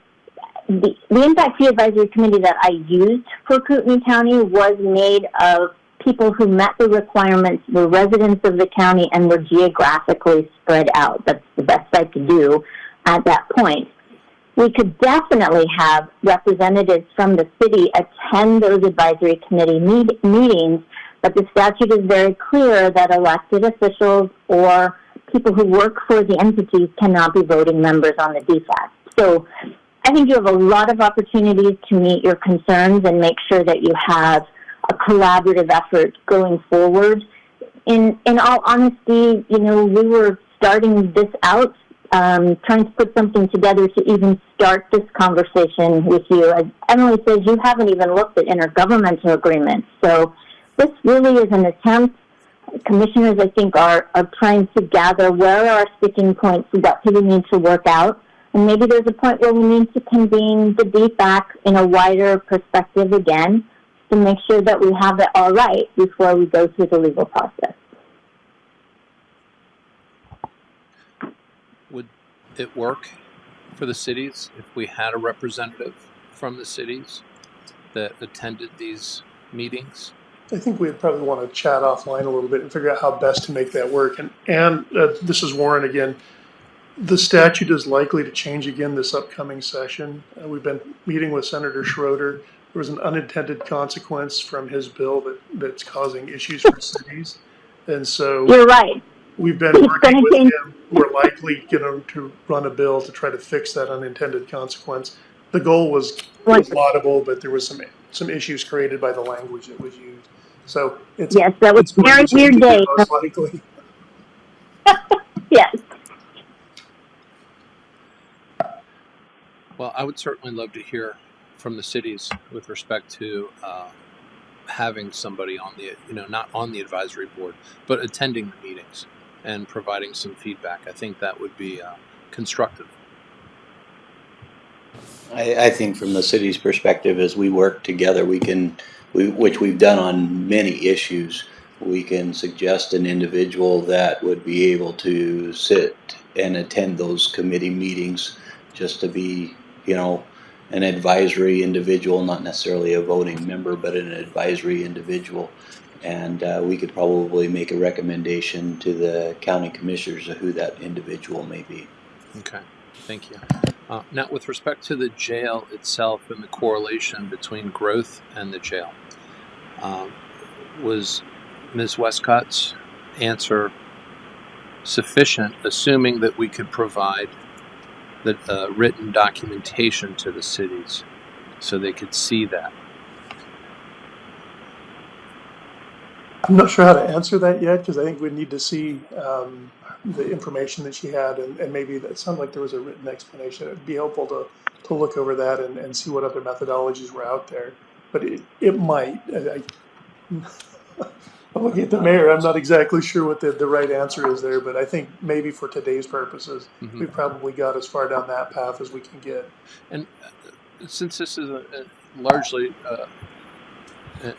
S11: the Impact Fee Advisory Committee that I used for Kootenai County was made of people who met the requirements, were residents of the county, and were geographically spread out. That's the best I could do at that point. We could definitely have representatives from the city attend those advisory committee meetings, but the statute is very clear that elected officials or people who work for the entities cannot be voting members on the DFAC. So I think you have a lot of opportunities to meet your concerns and make sure that you have a collaborative effort going forward. In all honesty, we were starting this out, trying to put something together to even start this conversation with you. As Emily says, you haven't even looked at intergovernmental agreements. So this really is an attempt. Commissioners, I think, are trying to gather where are our sticking points, what do we need to work out, and maybe there's a point where we need to convene the DFAC in a wider perspective again to make sure that we have it all right before we go through the legal process.
S2: Would it work for the cities if we had a representative from the cities that attended these meetings?
S8: I think we'd probably want to chat offline a little bit and figure out how best to make that work. And this is Warren again. The statute is likely to change again this upcoming session. We've been meeting with Senator Schroeder. There was an unintended consequence from his bill that's causing issues for cities. And so
S11: you're right.
S8: We've been working with him. We're likely going to run a bill to try to fix that unintended consequence. The goal was laudable, but there was some issues created by the language that was used. So
S11: yes, that was a very weird day.
S8: Most likely.
S11: Yes.
S2: Well, I would certainly love to hear from the cities with respect to having somebody on the, not on the advisory board, but attending the meetings and providing some feedback. I think that would be constructive.
S12: I think from the city's perspective, as we work together, which we've done on many issues, we can suggest an individual that would be able to sit and attend those committee meetings just to be, an advisory individual, not necessarily a voting member, but an advisory individual. And we could probably make a recommendation to the county commissioners of who that individual may be.
S2: Okay, thank you. Now, with respect to the jail itself and the correlation between growth and the jail, was Ms. Westcott's answer sufficient, assuming that we could provide the written documentation to the cities so they could see that?
S8: I'm not sure how to answer that yet, because I think we need to see the information that she had, and maybe that sounded like there was a written explanation. It would be helpful to look over that and see what other methodologies were out there. But it might. I'm looking at the mayor. I'm not exactly sure what the right answer is there, but I think maybe for today's purposes, we've probably got as far down that path as we can get.
S2: And since this is largely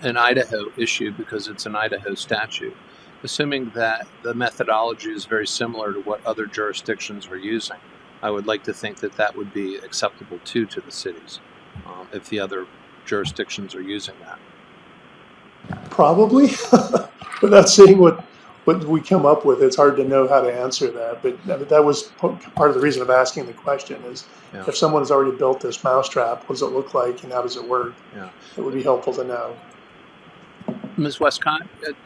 S2: an Idaho issue because it's an Idaho statute, assuming that the methodology is very similar to what other jurisdictions are using, I would like to think that that would be acceptable to the cities if the other jurisdictions are using that.
S8: Probably, without seeing what we come up with, it's hard to know how to answer that. But that was part of the reason of asking the question is if someone's already built this mousetrap, what does it look like and how does it work? Yeah. It would be helpful to know.
S2: Ms. Westcott,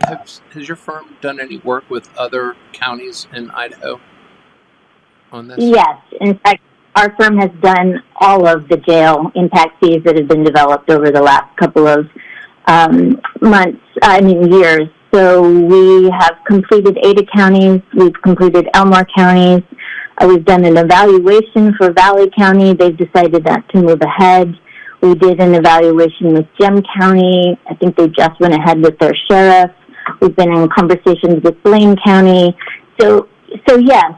S2: has your firm done any work with other counties in Idaho on this?
S11: Yes. In fact, our firm has done all of the jail impact fees that have been developed over the last couple of years. So we have completed Ada counties, we've completed Elmore counties, we've done an evaluation for Valley County. They've decided not to move ahead. We did an evaluation with Gem County. I think they just went ahead with their sheriff. We've been in conversations with Blaine County. So yes,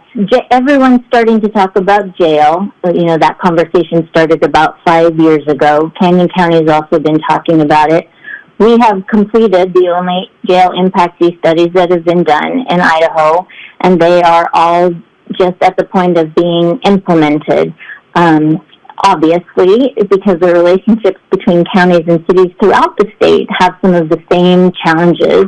S11: everyone's starting to talk about jail. That conversation started about 5 years ago. Canyon County has also been talking about it. We have completed the only jail impact fee studies that have been done in Idaho, and they are all just at the point of being implemented. Obviously, because the relationships between counties and cities throughout the state have some of the same challenges.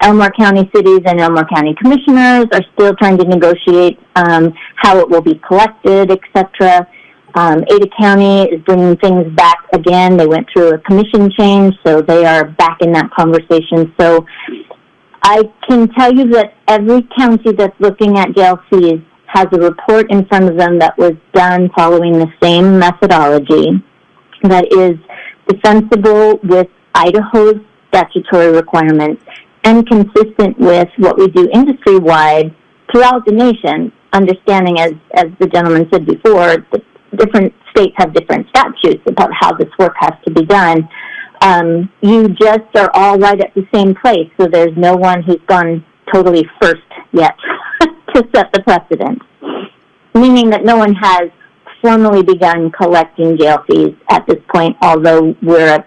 S11: Elmore County cities and Elmore County commissioners are still trying to negotiate how it will be collected, etc. Ada County is bringing things back again. They went through a commission change, so they are back in that conversation. So I can tell you that every county that's looking at jail fees has a report in front of them that was done following the same methodology that is defensible with Idaho's statutory requirements and consistent with what we do industry-wide throughout the nation, understanding, as the gentleman said before, that different states have different statutes about how this work has to be done. You just are all right at the same place, so there's no one who's gone totally first yet to set the precedent, meaning that no one has formally begun collecting jail fees at this point, although we're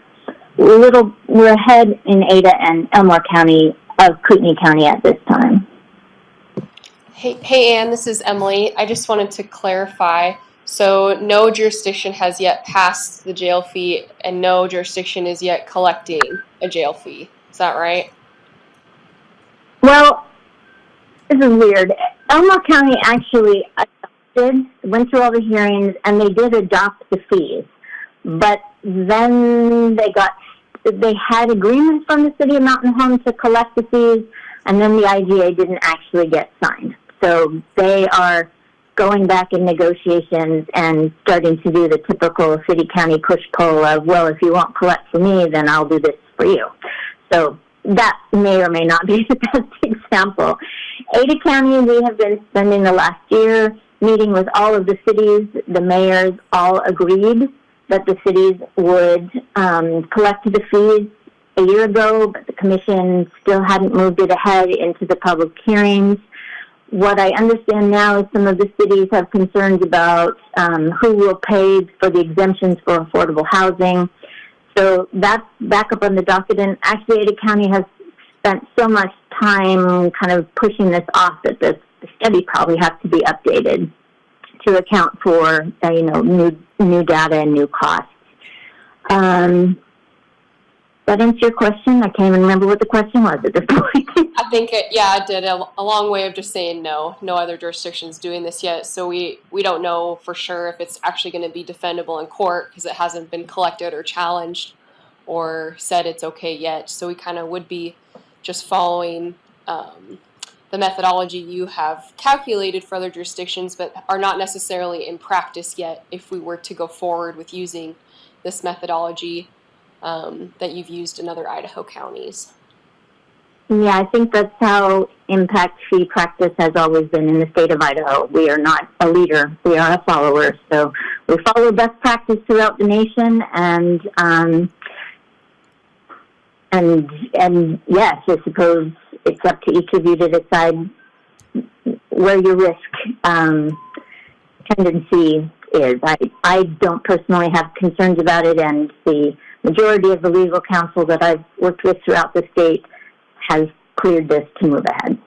S11: ahead in Ada and Elmore County of Kootenai County at this time.
S6: Hey, Ann, this is Emily. I just wanted to clarify. So no jurisdiction has yet passed the jail fee, and no jurisdiction is yet collecting a jail fee. Is that right?
S11: Well, this is weird. Elmore County actually went through all the hearings, and they did adopt the fees. But then they had agreements from the city of Mountain Home to collect the fees, and then the IGA didn't actually get signed. So they are going back in negotiations and starting to do the typical city-county push-pull of, well, if you won't collect for me, then I'll do this for you. So that may or may not be the best example. Ada County, we have been spending the last year meeting with all of the cities. The mayors all agreed that the cities would collect the fees a year ago, but the commission still hadn't moved it ahead into the public hearings. What I understand now is some of the cities have concerns about who will pay for the exemptions for affordable housing. So that's back up on the docket. And actually, Ada County has spent so much time kind of pushing this off that the study probably has to be updated to account for new data and new costs. That answer your question? I can't even remember what the question was at this point.
S6: I think it did. A long way of just saying no other jurisdictions doing this yet. So we don't know for sure if it's actually going to be defendable in court because it hasn't been collected or challenged or said it's okay yet. So we kind of would be just following the methodology you have calculated for other jurisdictions, but are not necessarily in practice yet if we were to go forward with using this methodology that you've used in other Idaho counties.
S11: Yeah, I think that's how impact fee practice has always been in the state of Idaho. We are not a leader, we are a follower. So we follow best practice throughout the nation, and yes, I suppose it's up to each of you to decide where your risk tendency is. I don't personally have concerns about it, and the majority of the legal counsel that I've worked with throughout the state has cleared this to move ahead.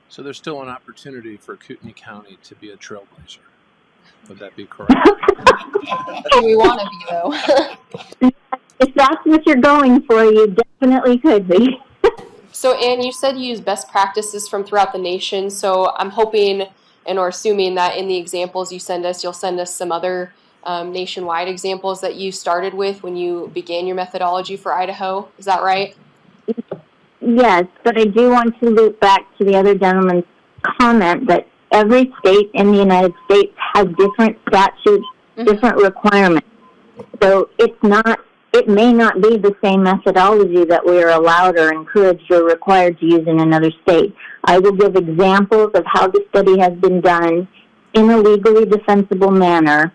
S2: So there's still an opportunity for Kootenai County to be a trailblazer. Would that be correct?
S6: We want to be, though.
S11: If that's what you're going for, you definitely could be.
S6: So, Ann, you said you use best practices from throughout the nation. So I'm hoping or assuming that in the examples you send us, you'll send us some other nationwide examples that you started with when you began your methodology for Idaho. Is that right?
S11: Yes, but I do want to loop back to the other gentleman's comment that every state in the United States has different statutes, different requirements. So it may not be the same methodology that we are allowed or encouraged or required to use in another state. I will give examples of how the study has been done in a legally defensible manner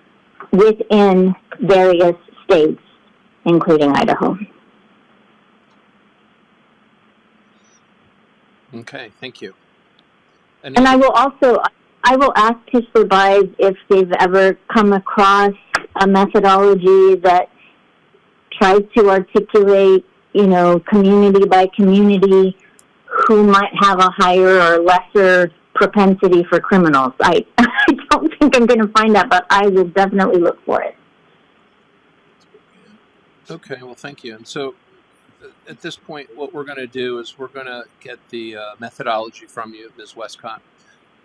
S11: within various states, including Idaho.
S2: Okay, thank you.
S11: And I will ask to supervise if they've ever come across a methodology that tries to articulate, community by community, who might have a higher or lesser propensity for criminals. I don't think I'm going to find that, but I will definitely look for it.
S2: Okay, well, thank you. And so at this point, what we're going to do is we're going to get the methodology from you, Ms. Westcott,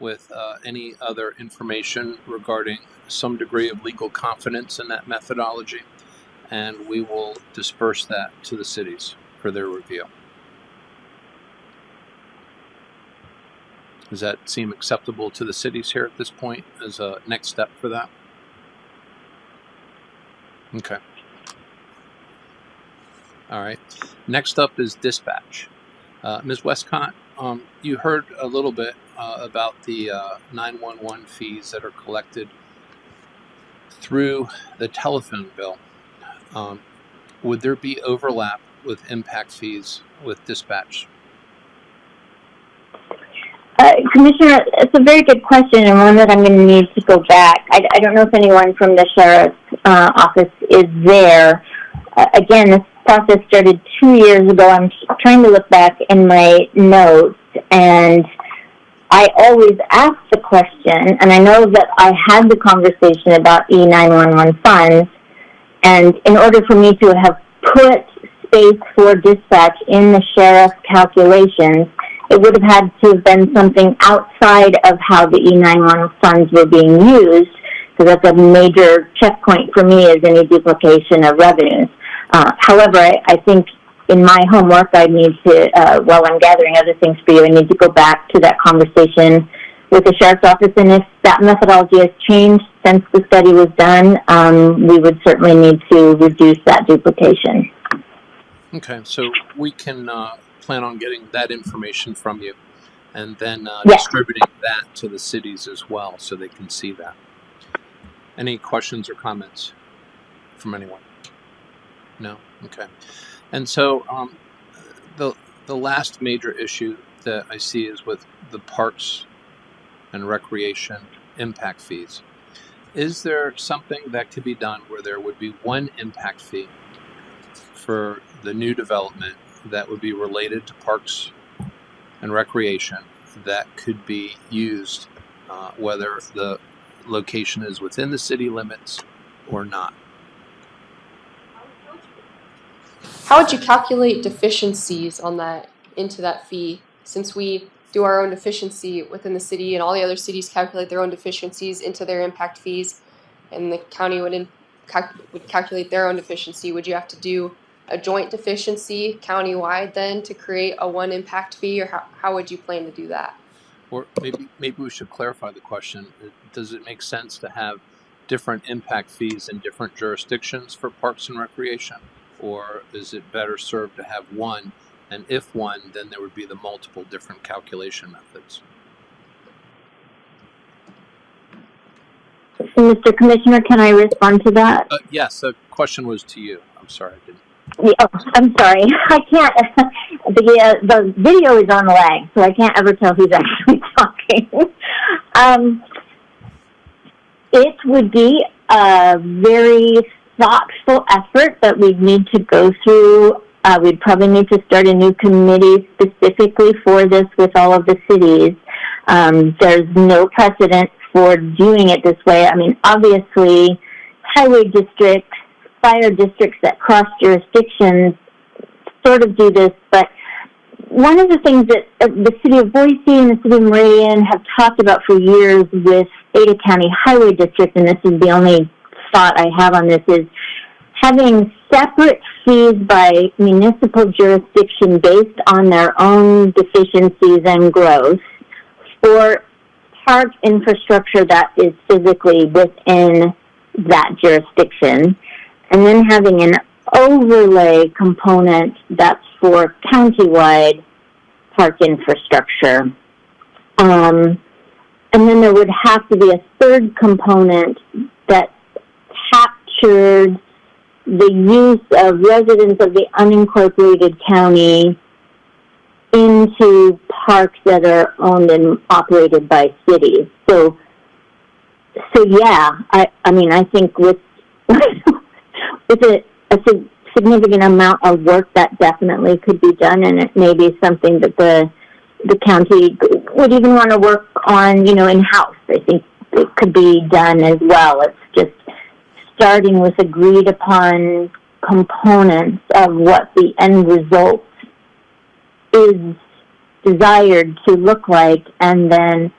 S2: with any other information regarding some degree of legal confidence in that methodology. and we will disperse that to the cities for their review. Does that seem acceptable to the cities here at this point as a next step for that? Okay. All right. Next up is dispatch. Ms. Westcott, you heard a little bit about the 911 fees that are collected through the telephone bill. Would there be overlap with impact fees with dispatch?
S11: Commissioner, it's a very good question and one that I'm going to need to go back. I don't know if anyone from the sheriff's office is there. Again, this process started 2 years ago. I'm trying to look back in my notes, and I always ask the question, and I know that I had the conversation about E911 funds, and in order for me to have put space for dispatch in the sheriff's calculations, it would have had to have been something outside of how the E911 funds were being used, because that's a major checkpoint for me is any duplication of revenues. However, I think in my homework, I need to, while I'm gathering other things for you, I need to go back to that conversation with the sheriff's office, and if that methodology has changed since the study was done, we would certainly need to reduce that duplication.
S2: Okay, so we can plan on getting that information from you and then
S11: Yes.
S2: distributing that to the cities as well so they can see that. Any questions or comments from anyone? No? Okay. And so the last major issue that I see is with the parks and recreation impact fees. Is there something that could be done where there would be one impact fee for the new development that would be related to parks and recreation that could be used whether the location is within the city limits or not?
S6: How would you calculate deficiencies on that into that fee? Since we do our own deficiency within the city, and all the other cities calculate their own deficiencies into their impact fees, and the county would calculate their own deficiency, would you have to do a joint deficiency countywide then to create a one impact fee, or how would you plan to do that?
S2: Or maybe we should clarify the question. Does it make sense to have different impact fees in different jurisdictions for parks and recreation? Or is it better served to have one? And if one, then there would be the multiple different calculation methods.
S11: Mr. Commissioner, can I respond to that?
S2: Yes, the question was to you. I'm sorry, I didn't.
S11: Oh, I'm sorry. I can't. The video is on lag, so I can't ever tell who's actually talking. It would be a very thoughtful effort that we'd need to go through. We'd probably need to start a new committee specifically for this with all of the cities. There's no precedent for doing it this way. I mean, obviously, highway districts, fire districts that cross jurisdictions sort of do this, but one of the things that the city of Boise and the city of Meridian have talked about for years with Ada County Highway District, and this is the only thought I have on this, is having separate fees by municipal jurisdiction based on their own deficiencies and growth for park infrastructure that is physically within that jurisdiction, and then having an overlay component that's for countywide park infrastructure. And then there would have to be a third component that captured the use of residents of the unincorporated county into parks that are owned and operated by cities. So yeah, I mean, I think with a significant amount of work that definitely could be done, and it may be something that the county would even want to work on, in-house. I think it could be done as well. It's just starting with agreed upon components of what the end result is desired to look like, and then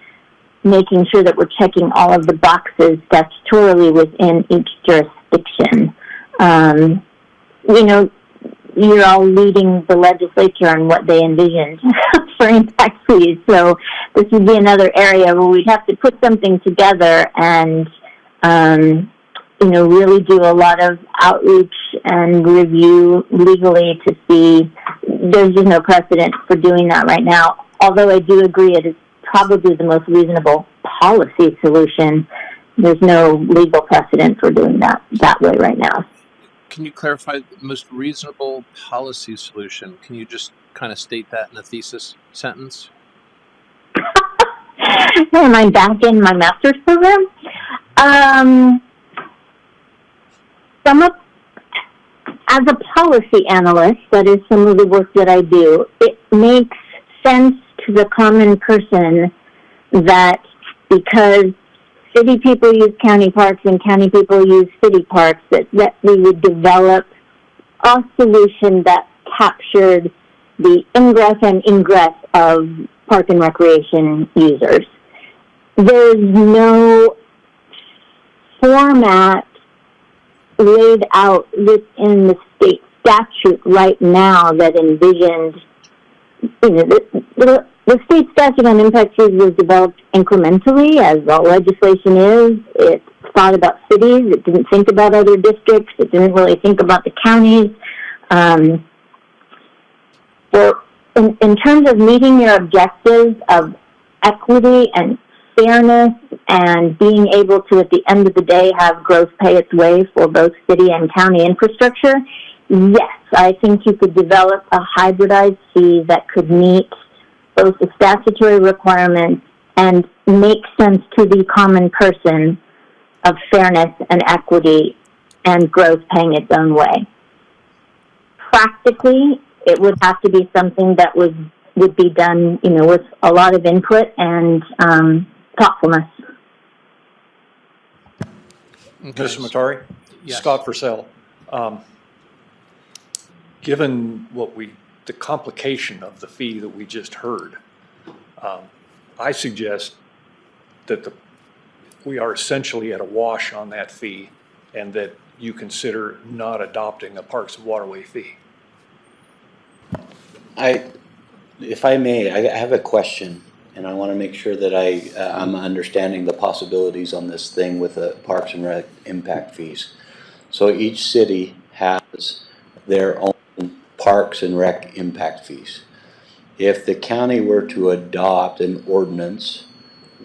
S11: making sure that we're checking all of the boxes statutorily within each jurisdiction. You know, you're all leading the legislature on what they envisioned for impact fees. So this would be another area where we'd have to put something together and, you know, really do a lot of outreach and review legally to see. There's just no precedent for doing that right now. Although I do agree it is probably the most reasonable policy solution. There's no legal precedent for doing that way right now.
S2: Can you clarify the most reasonable policy solution? Can you just kind of state that in a thesis sentence?
S11: Am I back in my master's program? As a policy analyst, that is some of the work that I do, it makes sense to the common person that because city people use county parks and county people use city parks, that we would develop a solution that captured the ingress and ingress of park and recreation users. There's no format laid out within the state statute right now that envisioned, you know, the state statute on impact fees was developed incrementally, as all legislation is. It thought about cities. It didn't think about other districts. It didn't really think about the counties. In terms of meeting your objectives of equity and fairness and being able to, at the end of the day, have growth pay its way for both city and county infrastructure, yes, I think you could develop a hybridized fee that could meet both the statutory requirements and make sense to the common person of fairness and equity and growth paying its own way. Practically, it would have to be something that would be done, you know, with a lot of input and thoughtfulness.
S2: Okay.
S3: Mr. Matari?
S2: Yes.
S3: Scott Purcell. Given the complication of the fee that we just heard, I suggest that we are essentially at a wash on that fee and that you consider not adopting a Parks and Waterway fee.
S12: If I may, I have a question, and I want to make sure that I'm understanding the possibilities on this thing with the Parks and Rec impact fees. So each city has their own Parks and Rec impact fees. If the county were to adopt an ordinance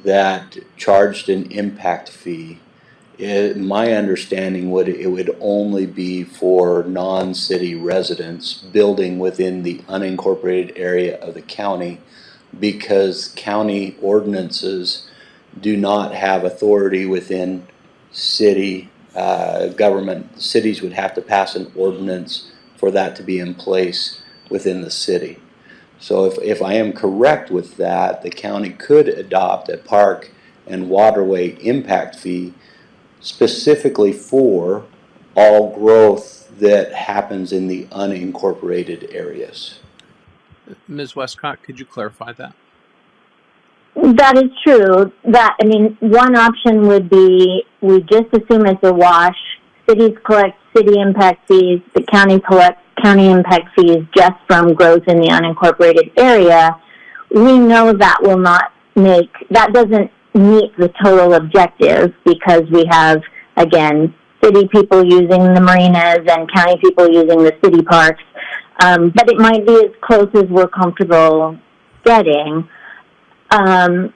S12: that charged an impact fee, my understanding it would only be for non-city residents building within the unincorporated area of the county, because county ordinances do not have authority within city government. Cities would have to pass an ordinance for that to be in place within the city. So if I am correct with that, the county could adopt a park and waterway impact fee specifically for all growth that happens in the unincorporated areas.
S2: Ms. Westcott, could you clarify that?
S11: That is true. One option would be we just assume it's a wash. Cities collect city impact fees. The county collects county impact fees just from growth in the unincorporated area. We know that that doesn't meet the total objective, because we have, again, city people using the marinas and county people using the city parks. But it might be as close as we're comfortable getting. The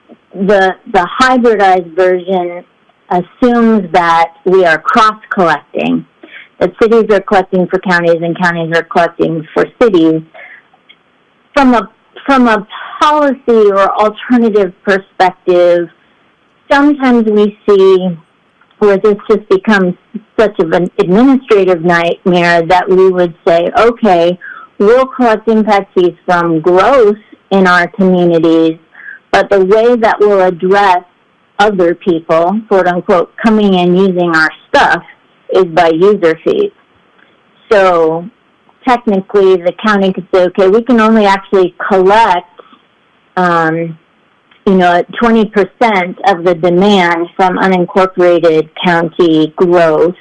S11: hybridized version assumes that we are cross-collecting, that cities are collecting for counties and counties are collecting for cities. From a policy or alternative perspective, sometimes we see where this just becomes such of an administrative nightmare that we would say, okay, we'll collect impact fees from growth in our communities, but the way that we'll address other people, quote unquote, coming and using our stuff is by user fees. So technically the county could say, okay, we can only actually collect 20% of the demand from unincorporated county growth.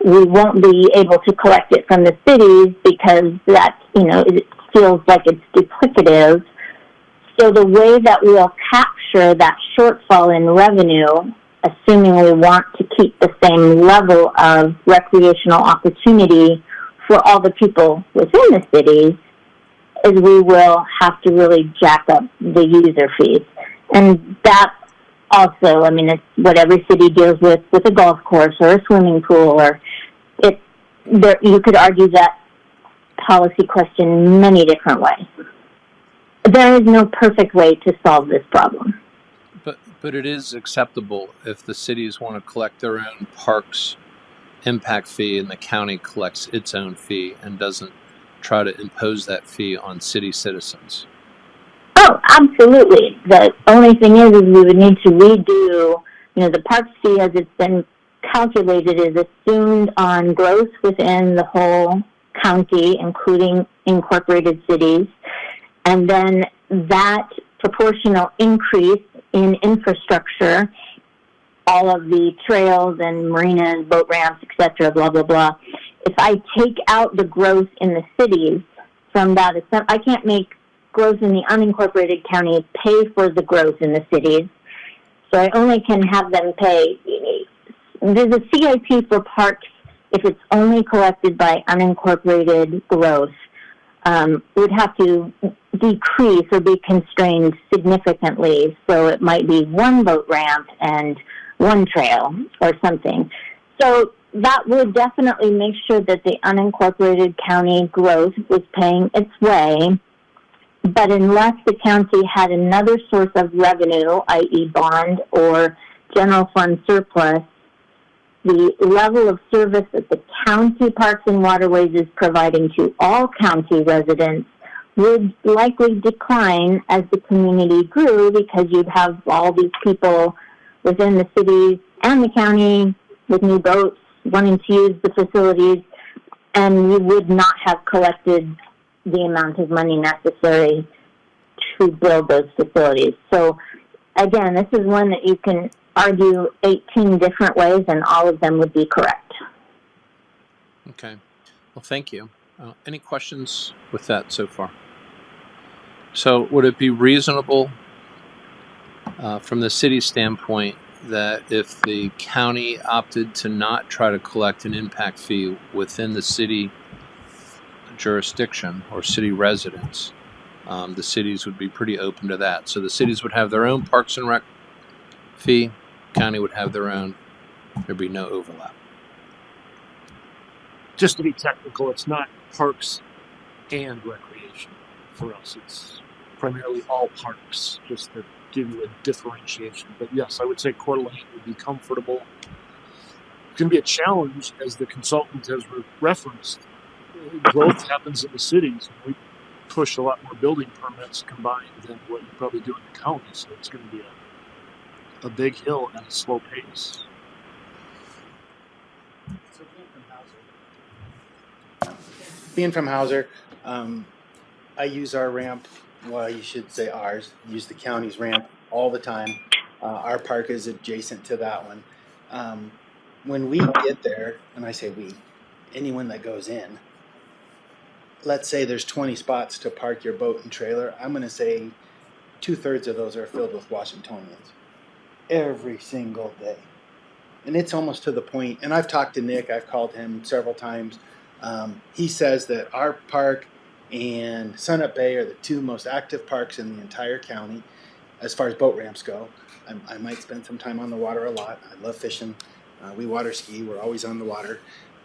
S11: we won't be able to collect it from the cities because that, it feels like it's duplicative. So the way that we'll capture that shortfall in revenue, assuming we want to keep the same level of recreational opportunity for all the people within the cities, is we will have to really jack up the user fees. And that also, it's what every city deals with a golf course or a swimming pool, or you could argue that policy question many different ways. There is no perfect way to solve this problem.
S2: But it is acceptable if the cities want to collect their own parks impact fee and the county collects its own fee and doesn't try to impose that fee on city citizens.
S11: Oh, absolutely. The only thing is we would need to redo, the parks fee as it's been calculated is assumed on growth within the whole county, including incorporated cities. And then that proportional increase in infrastructure, all of the trails and marinas, boat ramps, etc., blah, blah, blah. If I take out the growth in the cities from that, I can't make growth in the unincorporated counties pay for the growth in the cities. So I only can have them pay. There's a CIP for parks if it's only collected by unincorporated growth. Would have to decrease or be constrained significantly. So it might be one boat ramp and one trail or something. So that would definitely make sure that the unincorporated county growth was paying its way. But unless the county had another source of revenue, i.e. bond or general fund surplus, the level of service that the county parks and waterways is providing to all county residents would likely decline as the community grew, because you'd have all these people within the cities and the county with new boats wanting to use the facilities, and you would not have collected the amount of money necessary to build those facilities. So again, this is one that you can argue 18 different ways, and all of them would be correct.
S2: Okay. Well, thank you. Any questions with that so far? So would it be reasonable from the city standpoint that if the county opted to not try to collect an impact fee within the city jurisdiction or city residents, the cities would be pretty open to that? So the cities would have their own Parks and Rec fee, county would have their own, there'd be no overlap.
S7: Just to be technical, it's not parks and recreation for us. It's primarily all parks, just to give you a differentiation. But yes, I would say Coeur d'Alene would be comfortable. It's going to be a challenge, as the consultant has referenced. Growth happens in the cities. We push a lot more building permits combined than what you probably do in the county. So it's going to be a big hill at a slow pace.
S10: Being from Hauser, I use our ramp, well, you should say ours, use the county's ramp all the time. Our park is adjacent to that one. When we get there, and I say we, anyone that goes in, let's say there's 20 spots to park your boat and trailer. I'm going to say 2/3 of those are filled with Washingtonians every single day. And it's almost to the point, and I've talked to Nick, I've called him several times. He says that our park and Sunup Bay are the two most active parks in the entire county as far as boat ramps go. I might spend some time on the water a lot. I love fishing. We water ski. We're always on the water.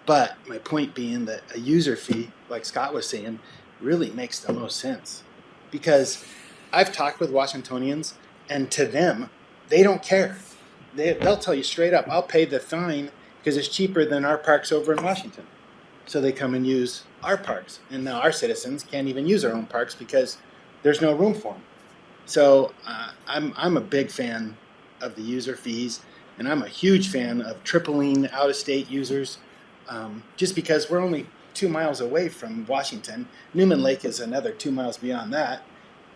S10: But my point being that a user fee, like Scott was saying, really makes the most sense. Because I've talked with Washingtonians, and to them, they don't care. They'll tell you straight up, I'll pay the fine because it's cheaper than our parks over in Washington. So they come and use our parks. And now our citizens can't even use our own parks because there's no room for them. So I'm a big fan of the user fees, and I'm a huge fan of tripling out-of-state users, just because we're only 2 miles away from Washington. Newman Lake is another 2 miles beyond that,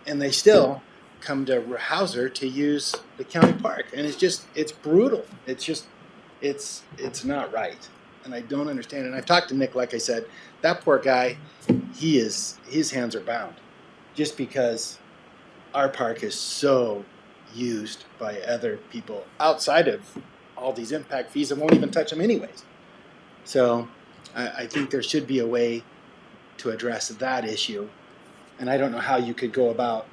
S10: and they still come to Hauser to use the county park, and it's brutal. It's not right. and I don't understand. And I've talked to Nick, like I said, that poor guy, his hands are bound, just because our park is so used by other people outside of all these impact fees and won't even touch them anyways. So I think there should be a way to address that issue. And I don't know how you could go about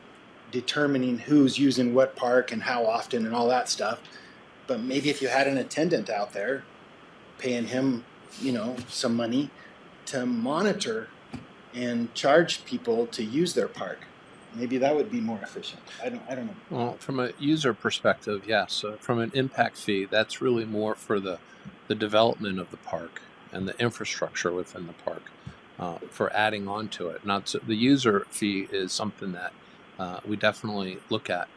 S10: determining who's using what park and how often and all that stuff. But maybe if you had an attendant out there paying him, some money to monitor and charge people to use their park, maybe that would be more efficient. I don't know.
S2: Well, from a user perspective, yes. From an impact fee, that's really more for the development of the park and the infrastructure within the park, for adding on to it. Not so, the user fee is something that we definitely look at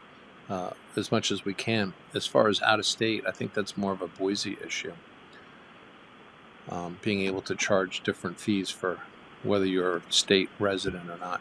S2: as much as we can. As far as out of state, I think that's more of a Boise issue. Being able to charge different fees for whether you're a state resident or not.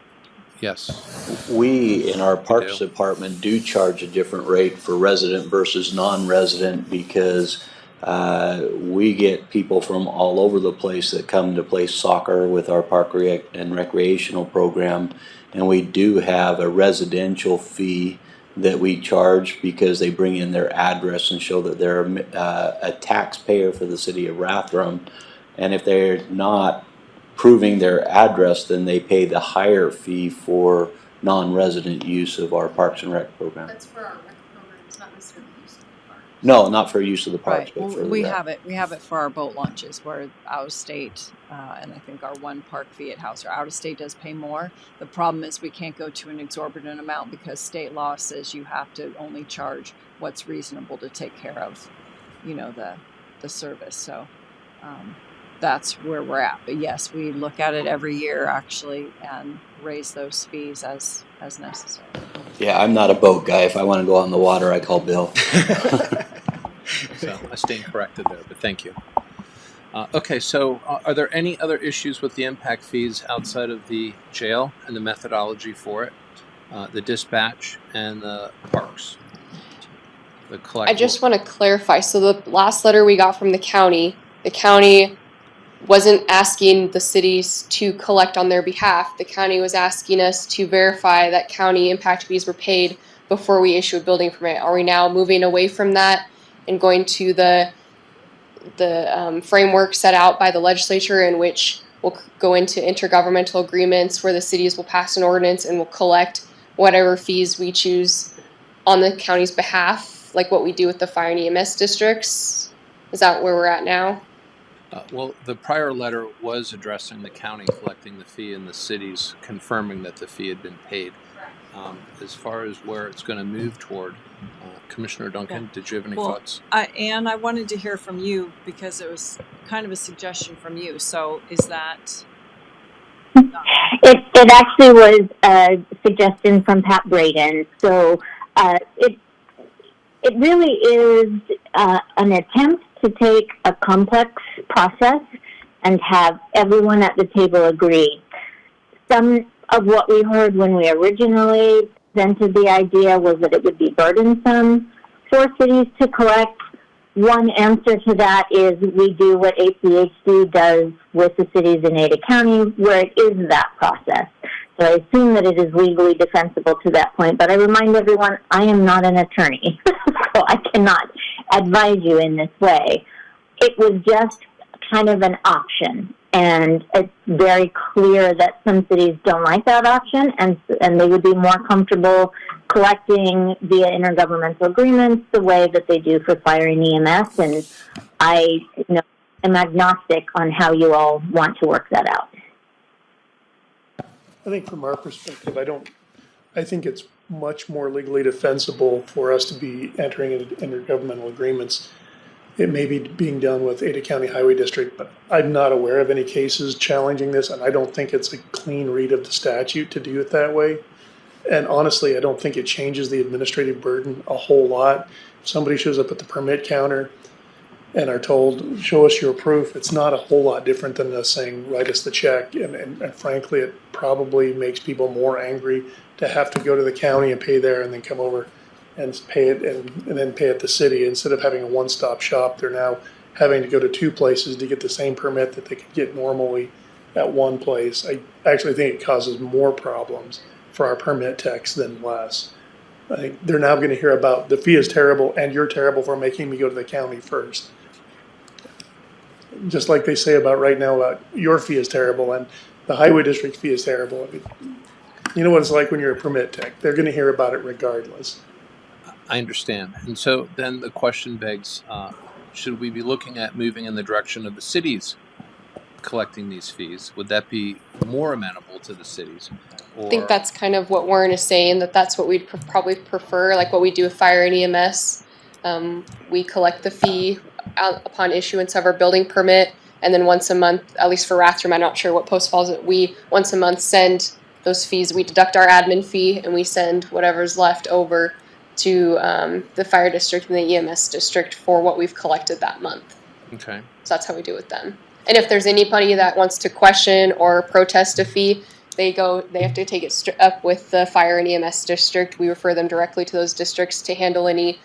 S2: Yes.
S12: We, in our parks department, do charge a different rate for resident versus non-resident because we get people from all over the place that come to play soccer with our park and recreational program. And we do have a residential fee that we charge because they bring in their address and show that they're a taxpayer for the city of Rathdrum. And if they're not proving their address, then they pay the higher fee for non-resident use of our Parks and Rec program.
S6: That's for our rec programs, not necessarily use of the park.
S12: No, not for use of the parks,
S1: Right.
S12: but
S1: Well,
S12: for the
S1: we
S12: rec.
S1: have it for our boat launches where out of state, and I think our one park fee at House or out of state does pay more. The problem is we can't go to an exorbitant amount because state law says you have to only charge what's reasonable to take care of, the service. So that's where we're at. But yes, we look at it every year actually and raise those fees as necessary.
S12: Yeah, I'm not a boat guy. If I want to go on the water, I call Bill.
S2: So I stand corrected there, but thank you. Okay, so are there any other issues with the impact fees outside of the jail and the methodology for it, the dispatch and the parks? The collectible.
S6: I just want to clarify. So the last letter we got from the county wasn't asking the cities to collect on their behalf. The county was asking us to verify that county impact fees were paid before we issue a building permit. Are we now moving away from that and going to the framework set out by the legislature, in which we'll go into intergovernmental agreements where the cities will pass an ordinance and will collect whatever fees we choose on the county's behalf, like what we do with the fire and EMS districts? Is that where we're at now?
S2: Well, the prior letter was addressing the county collecting the fee and the cities confirming that the fee had been paid. As far as where it's going to move toward, Commissioner Duncan, did you have any thoughts?
S1: Anne, I wanted to hear from you because it was kind of a suggestion from you. So is that?
S11: It actually was a suggestion from Pat Braden. So it really is an attempt to take a complex process and have everyone at the table agree. Some of what we heard when we originally presented the idea was that it would be burdensome for cities to collect. One answer to that is we do what ACHD does with the cities in Ada County, where it is that process. So I assume that it is legally defensible to that point, but I remind everyone I am not an attorney, so I cannot advise you in this way. It was just kind of an option, and it's very clear that some cities don't like that option, and they would be more comfortable collecting via intergovernmental agreements the way that they do for fire and EMS, and I am agnostic on how you all want to work that out.
S8: I think from our perspective, I think it's much more legally defensible for us to be entering into intergovernmental agreements. It may be being done with Ada County Highway District, but I'm not aware of any cases challenging this, and I don't think it's a clean read of the statute to do it that way. And honestly, I don't think it changes the administrative burden a whole lot. If somebody shows up at the permit counter and are told, show us your proof, it's not a whole lot different than us saying, write us the check. And frankly, it probably makes people more angry to have to go to the county and pay there and then come over and pay it and then pay at the city. Instead of having a one-stop shop, they're now having to go to two places to get the same permit that they could get normally at one place. I actually think it causes more problems for our permit techs than less. I think they're now going to hear about the fee is terrible and you're terrible for making me go to the county first. Just like they say about right now about your fee is terrible and the highway district fee is terrible. I mean, you know what it's like when you're a permit tech. They're going to hear about it regardless.
S2: I understand. And so then the question begs, should we be looking at moving in the direction of the cities collecting these fees? Would that be more amenable to the cities?
S6: I think that's kind of what Warren is saying, that's what we'd probably prefer, like what we do with fire and EMS. We collect the fee upon issuance of our building permit, and then once a month, at least for Rathdrum, I'm not sure what Post Falls, we once a month send those fees. We deduct our admin fee and we send whatever's left over to the fire district and the EMS district for what we've collected that month.
S2: Okay.
S6: So that's how we do it with them. And if there's anybody that wants to question or protest a fee, they have to take it up with the fire and EMS district. We refer them directly to those districts to handle any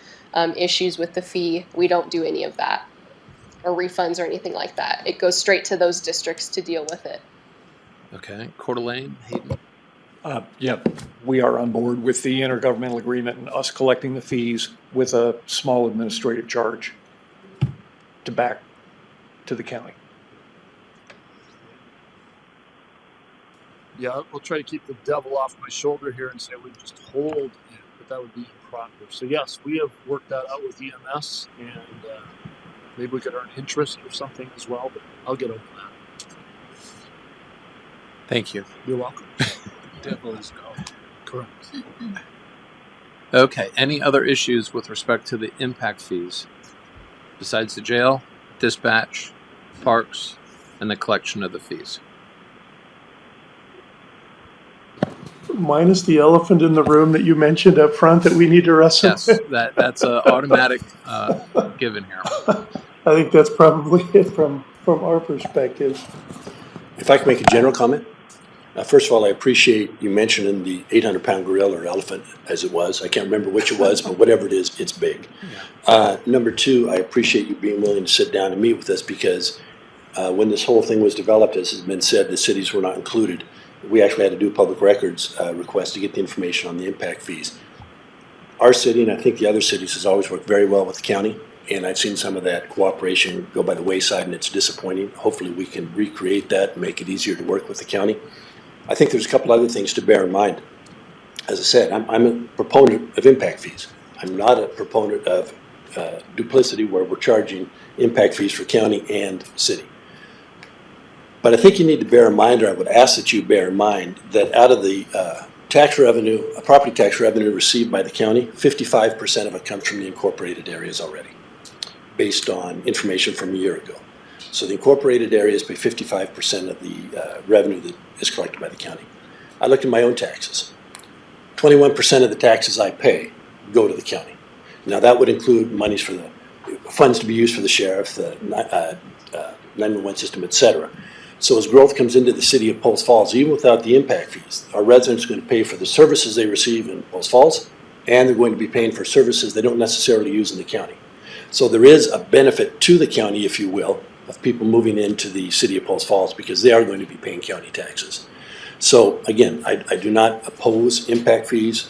S6: issues with the fee. We don't do any of that, or refunds or anything like that. It goes straight to those districts to deal with it.
S2: Okay. Coeur d'Alene, Hayden?
S3: Yeah, we are on board with the intergovernmental agreement and us collecting the fees with a small administrative charge to back to the county.
S7: Yeah, we'll try to keep the devil off my shoulder here and say we just hold it, but that would be improper. So yes, we have worked that out with EMS, and maybe we could earn interest or something as well, but I'll get over that.
S2: Thank you.
S7: You're welcome.
S9: Devil is gone.
S7: Correct.
S2: Okay. Any other issues with respect to the impact fees besides the jail, dispatch, parks, and the collection of the fees?
S8: Minus the elephant in the room that you mentioned up front that we need to wrestle
S2: Yes,
S8: with.
S2: that's an automatic given here.
S8: I think that's probably it from our perspective.
S4: If I could make a general comment. First of all, I appreciate you mentioning the 800-pound gorilla or elephant, as it was. I can't remember which it was, but whatever it is, it's big. Yeah. Number two, I appreciate you being willing to sit down and meet with us because when this whole thing was developed, as has been said, the cities were not included. We actually had to do a public records request to get the information on the impact fees. Our city, and I think the other cities, has always worked very well with the county, and I've seen some of that cooperation go by the wayside, and it's disappointing. Hopefully we can recreate that and make it easier to work with the county. I think there's a couple other things to bear in mind. As I said, I'm a proponent of impact fees. I'm not a proponent of duplicity where we're charging impact fees for county and city. But I think you need to bear in mind, or I would ask that you bear in mind, that out of the tax revenue, property tax revenue received by the county, 55% of it comes from the incorporated areas already, based on information from a year ago. So the incorporated areas pay 55% of the revenue that is collected by the county. I looked at my own taxes. 21% of the taxes I pay go to the county. Now that would include monies for the funds to be used for the sheriff, the 911 system, etc. So as growth comes into the city of Post Falls, even without the impact fees, our residents are going to pay for the services they receive in Post Falls, and they're going to be paying for services they don't necessarily use in the county. So there is a benefit to the county, if you will, of people moving into the city of Post Falls because they are going to be paying county taxes. So again, I do not oppose impact fees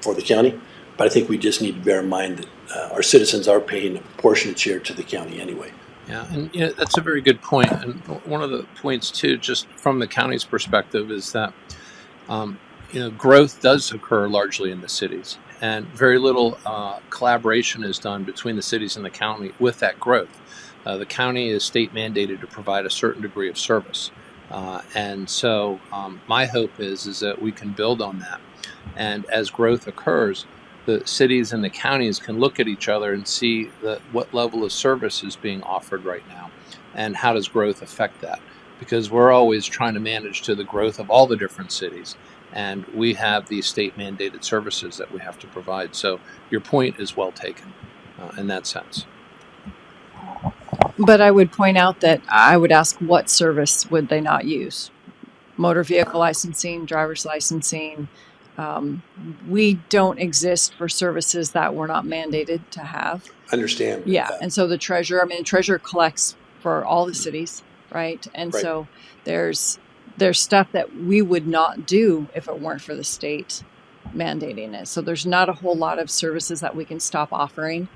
S4: for the county, but I think we just need to bear in mind that our citizens are paying a proportionate share to the county anyway.
S2: Yeah, and that's a very good point. And one of the points too, just from the county's perspective, is that growth does occur largely in the cities, and very little collaboration is done between the cities and the county with that growth. The county is state mandated to provide a certain degree of service, and so my hope is that we can build on that. And as growth occurs, the cities and the counties can look at each other and see what level of service is being offered right now, and how does growth affect that? Because we're always trying to manage to the growth of all the different cities, and we have these state mandated services that we have to provide. So your point is well taken in that sense.
S1: But I would point out that I would ask, what service would they not use? Motor vehicle licensing, driver's licensing, We don't exist for services that we're not mandated to have.
S4: Understand.
S1: Yeah. And so the treasurer collects for all the cities, right? And
S4: Right.
S1: so there's stuff that we would not do if it weren't for the state mandating it. So there's not a whole lot of services that we can stop offering,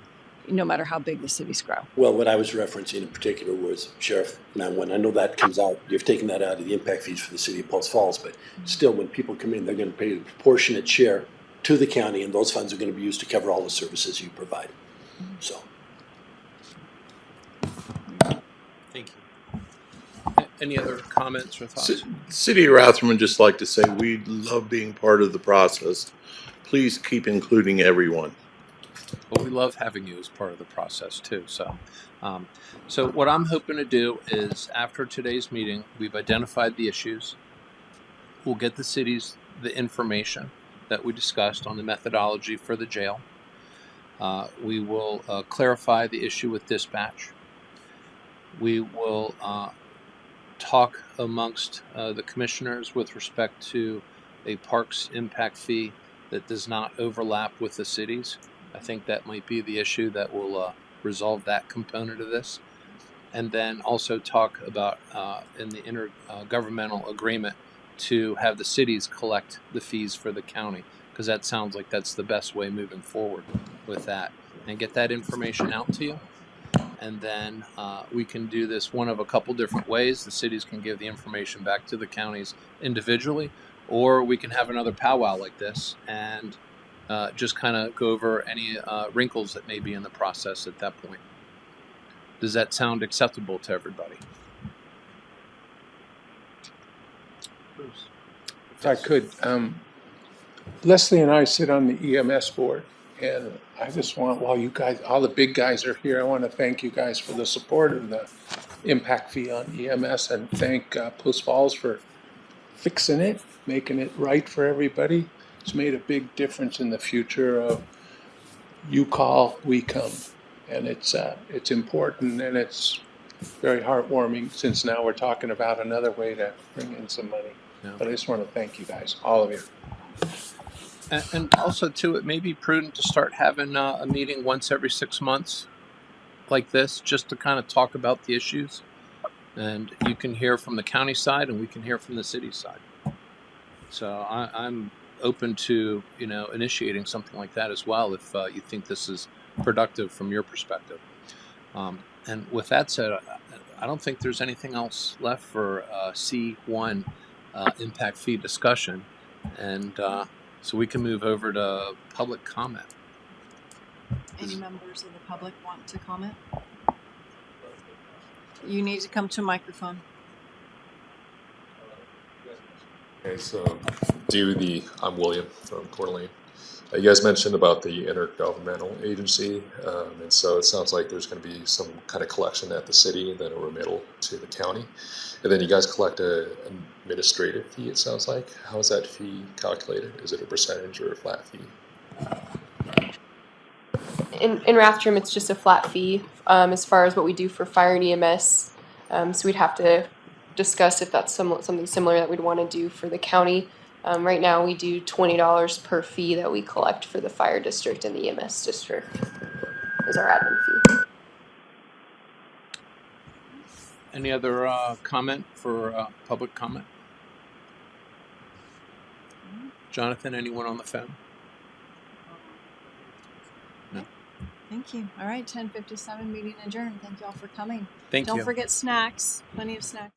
S1: no matter how big the cities grow.
S4: Well, what I was referencing in particular was Sheriff 911. I know that comes out, you've taken that out of the impact fees for the city of Post Falls, but still, when people come in, they're going to pay a proportionate share to the county, and those funds are going to be used to cover all the services you provide. So.
S2: Thank you. Any other comments or thoughts?
S5: City of Rathdrum would just like to say we love being part of the process. Please keep including everyone.
S2: Well, we love having you as part of the process too. So what I'm hoping to do is, after today's meeting, we've identified the issues. We'll get the cities the information that we discussed on the methodology for the jail. We will clarify the issue with dispatch. We will talk amongst the commissioners with respect to a parks impact fee that does not overlap with the cities. I think that might be the issue that will resolve that component of this. And then also talk about in the intergovernmental agreement to have the cities collect the fees for the county, because that sounds like that's the best way moving forward with that, and get that information out to you. And then we can do this one of a couple different ways. The cities can give the information back to the counties individually, or we can have another powwow like this and just kind of go over any wrinkles that may be in the process at that point. Does that sound acceptable to everybody?
S9: Bruce. If I could, Leslie and I sit on the EMS board, and I just want, while you guys, all the big guys are here, I want to thank you guys for the support of the impact fee on EMS, and thank Post Falls for fixing it, making it right for everybody. It's made a big difference in the future of you call, we come. And it's important, and it's very heartwarming, since now we're talking about another way to bring in some money.
S2: Yeah.
S9: But I just want to thank you guys, all of you.
S2: And also, too, it may be prudent to start having a meeting once every 6 months like this, just to kind of talk about the issues. And you can hear from the county side, and we can hear from the city side. So I'm open to, initiating something like that as well, if you think this is productive from your perspective. And with that said, I don't think there's anything else left for C1 impact fee discussion. And so we can move over to public comment.
S1: Any members of the public want to comment? You need to come to a microphone.
S13: Okay, so I'm William from Coeur d'Alene. You guys mentioned about the intergovernmental agency, and so it sounds like there's going to be some kind of collection at the city and then a remittal to the county. And then you guys collect an administrative fee, it sounds like. How is that fee calculated? Is it a percentage or a flat fee?
S6: In Rathdrum, it's just a flat fee as far as what we do for fire and EMS. So we'd have to discuss if that's something similar that we'd want to do for the county. Right now, we do $20 per fee that we collect for the fire district and the EMS district is our admin fee.
S2: Any other comment for public comment? Jonathan, anyone on the phone? No.
S1: Thank you. All right, 10:57, meeting adjourned. Thank you all for coming.
S2: Thank you.
S1: Don't forget snacks. Plenty of snacks.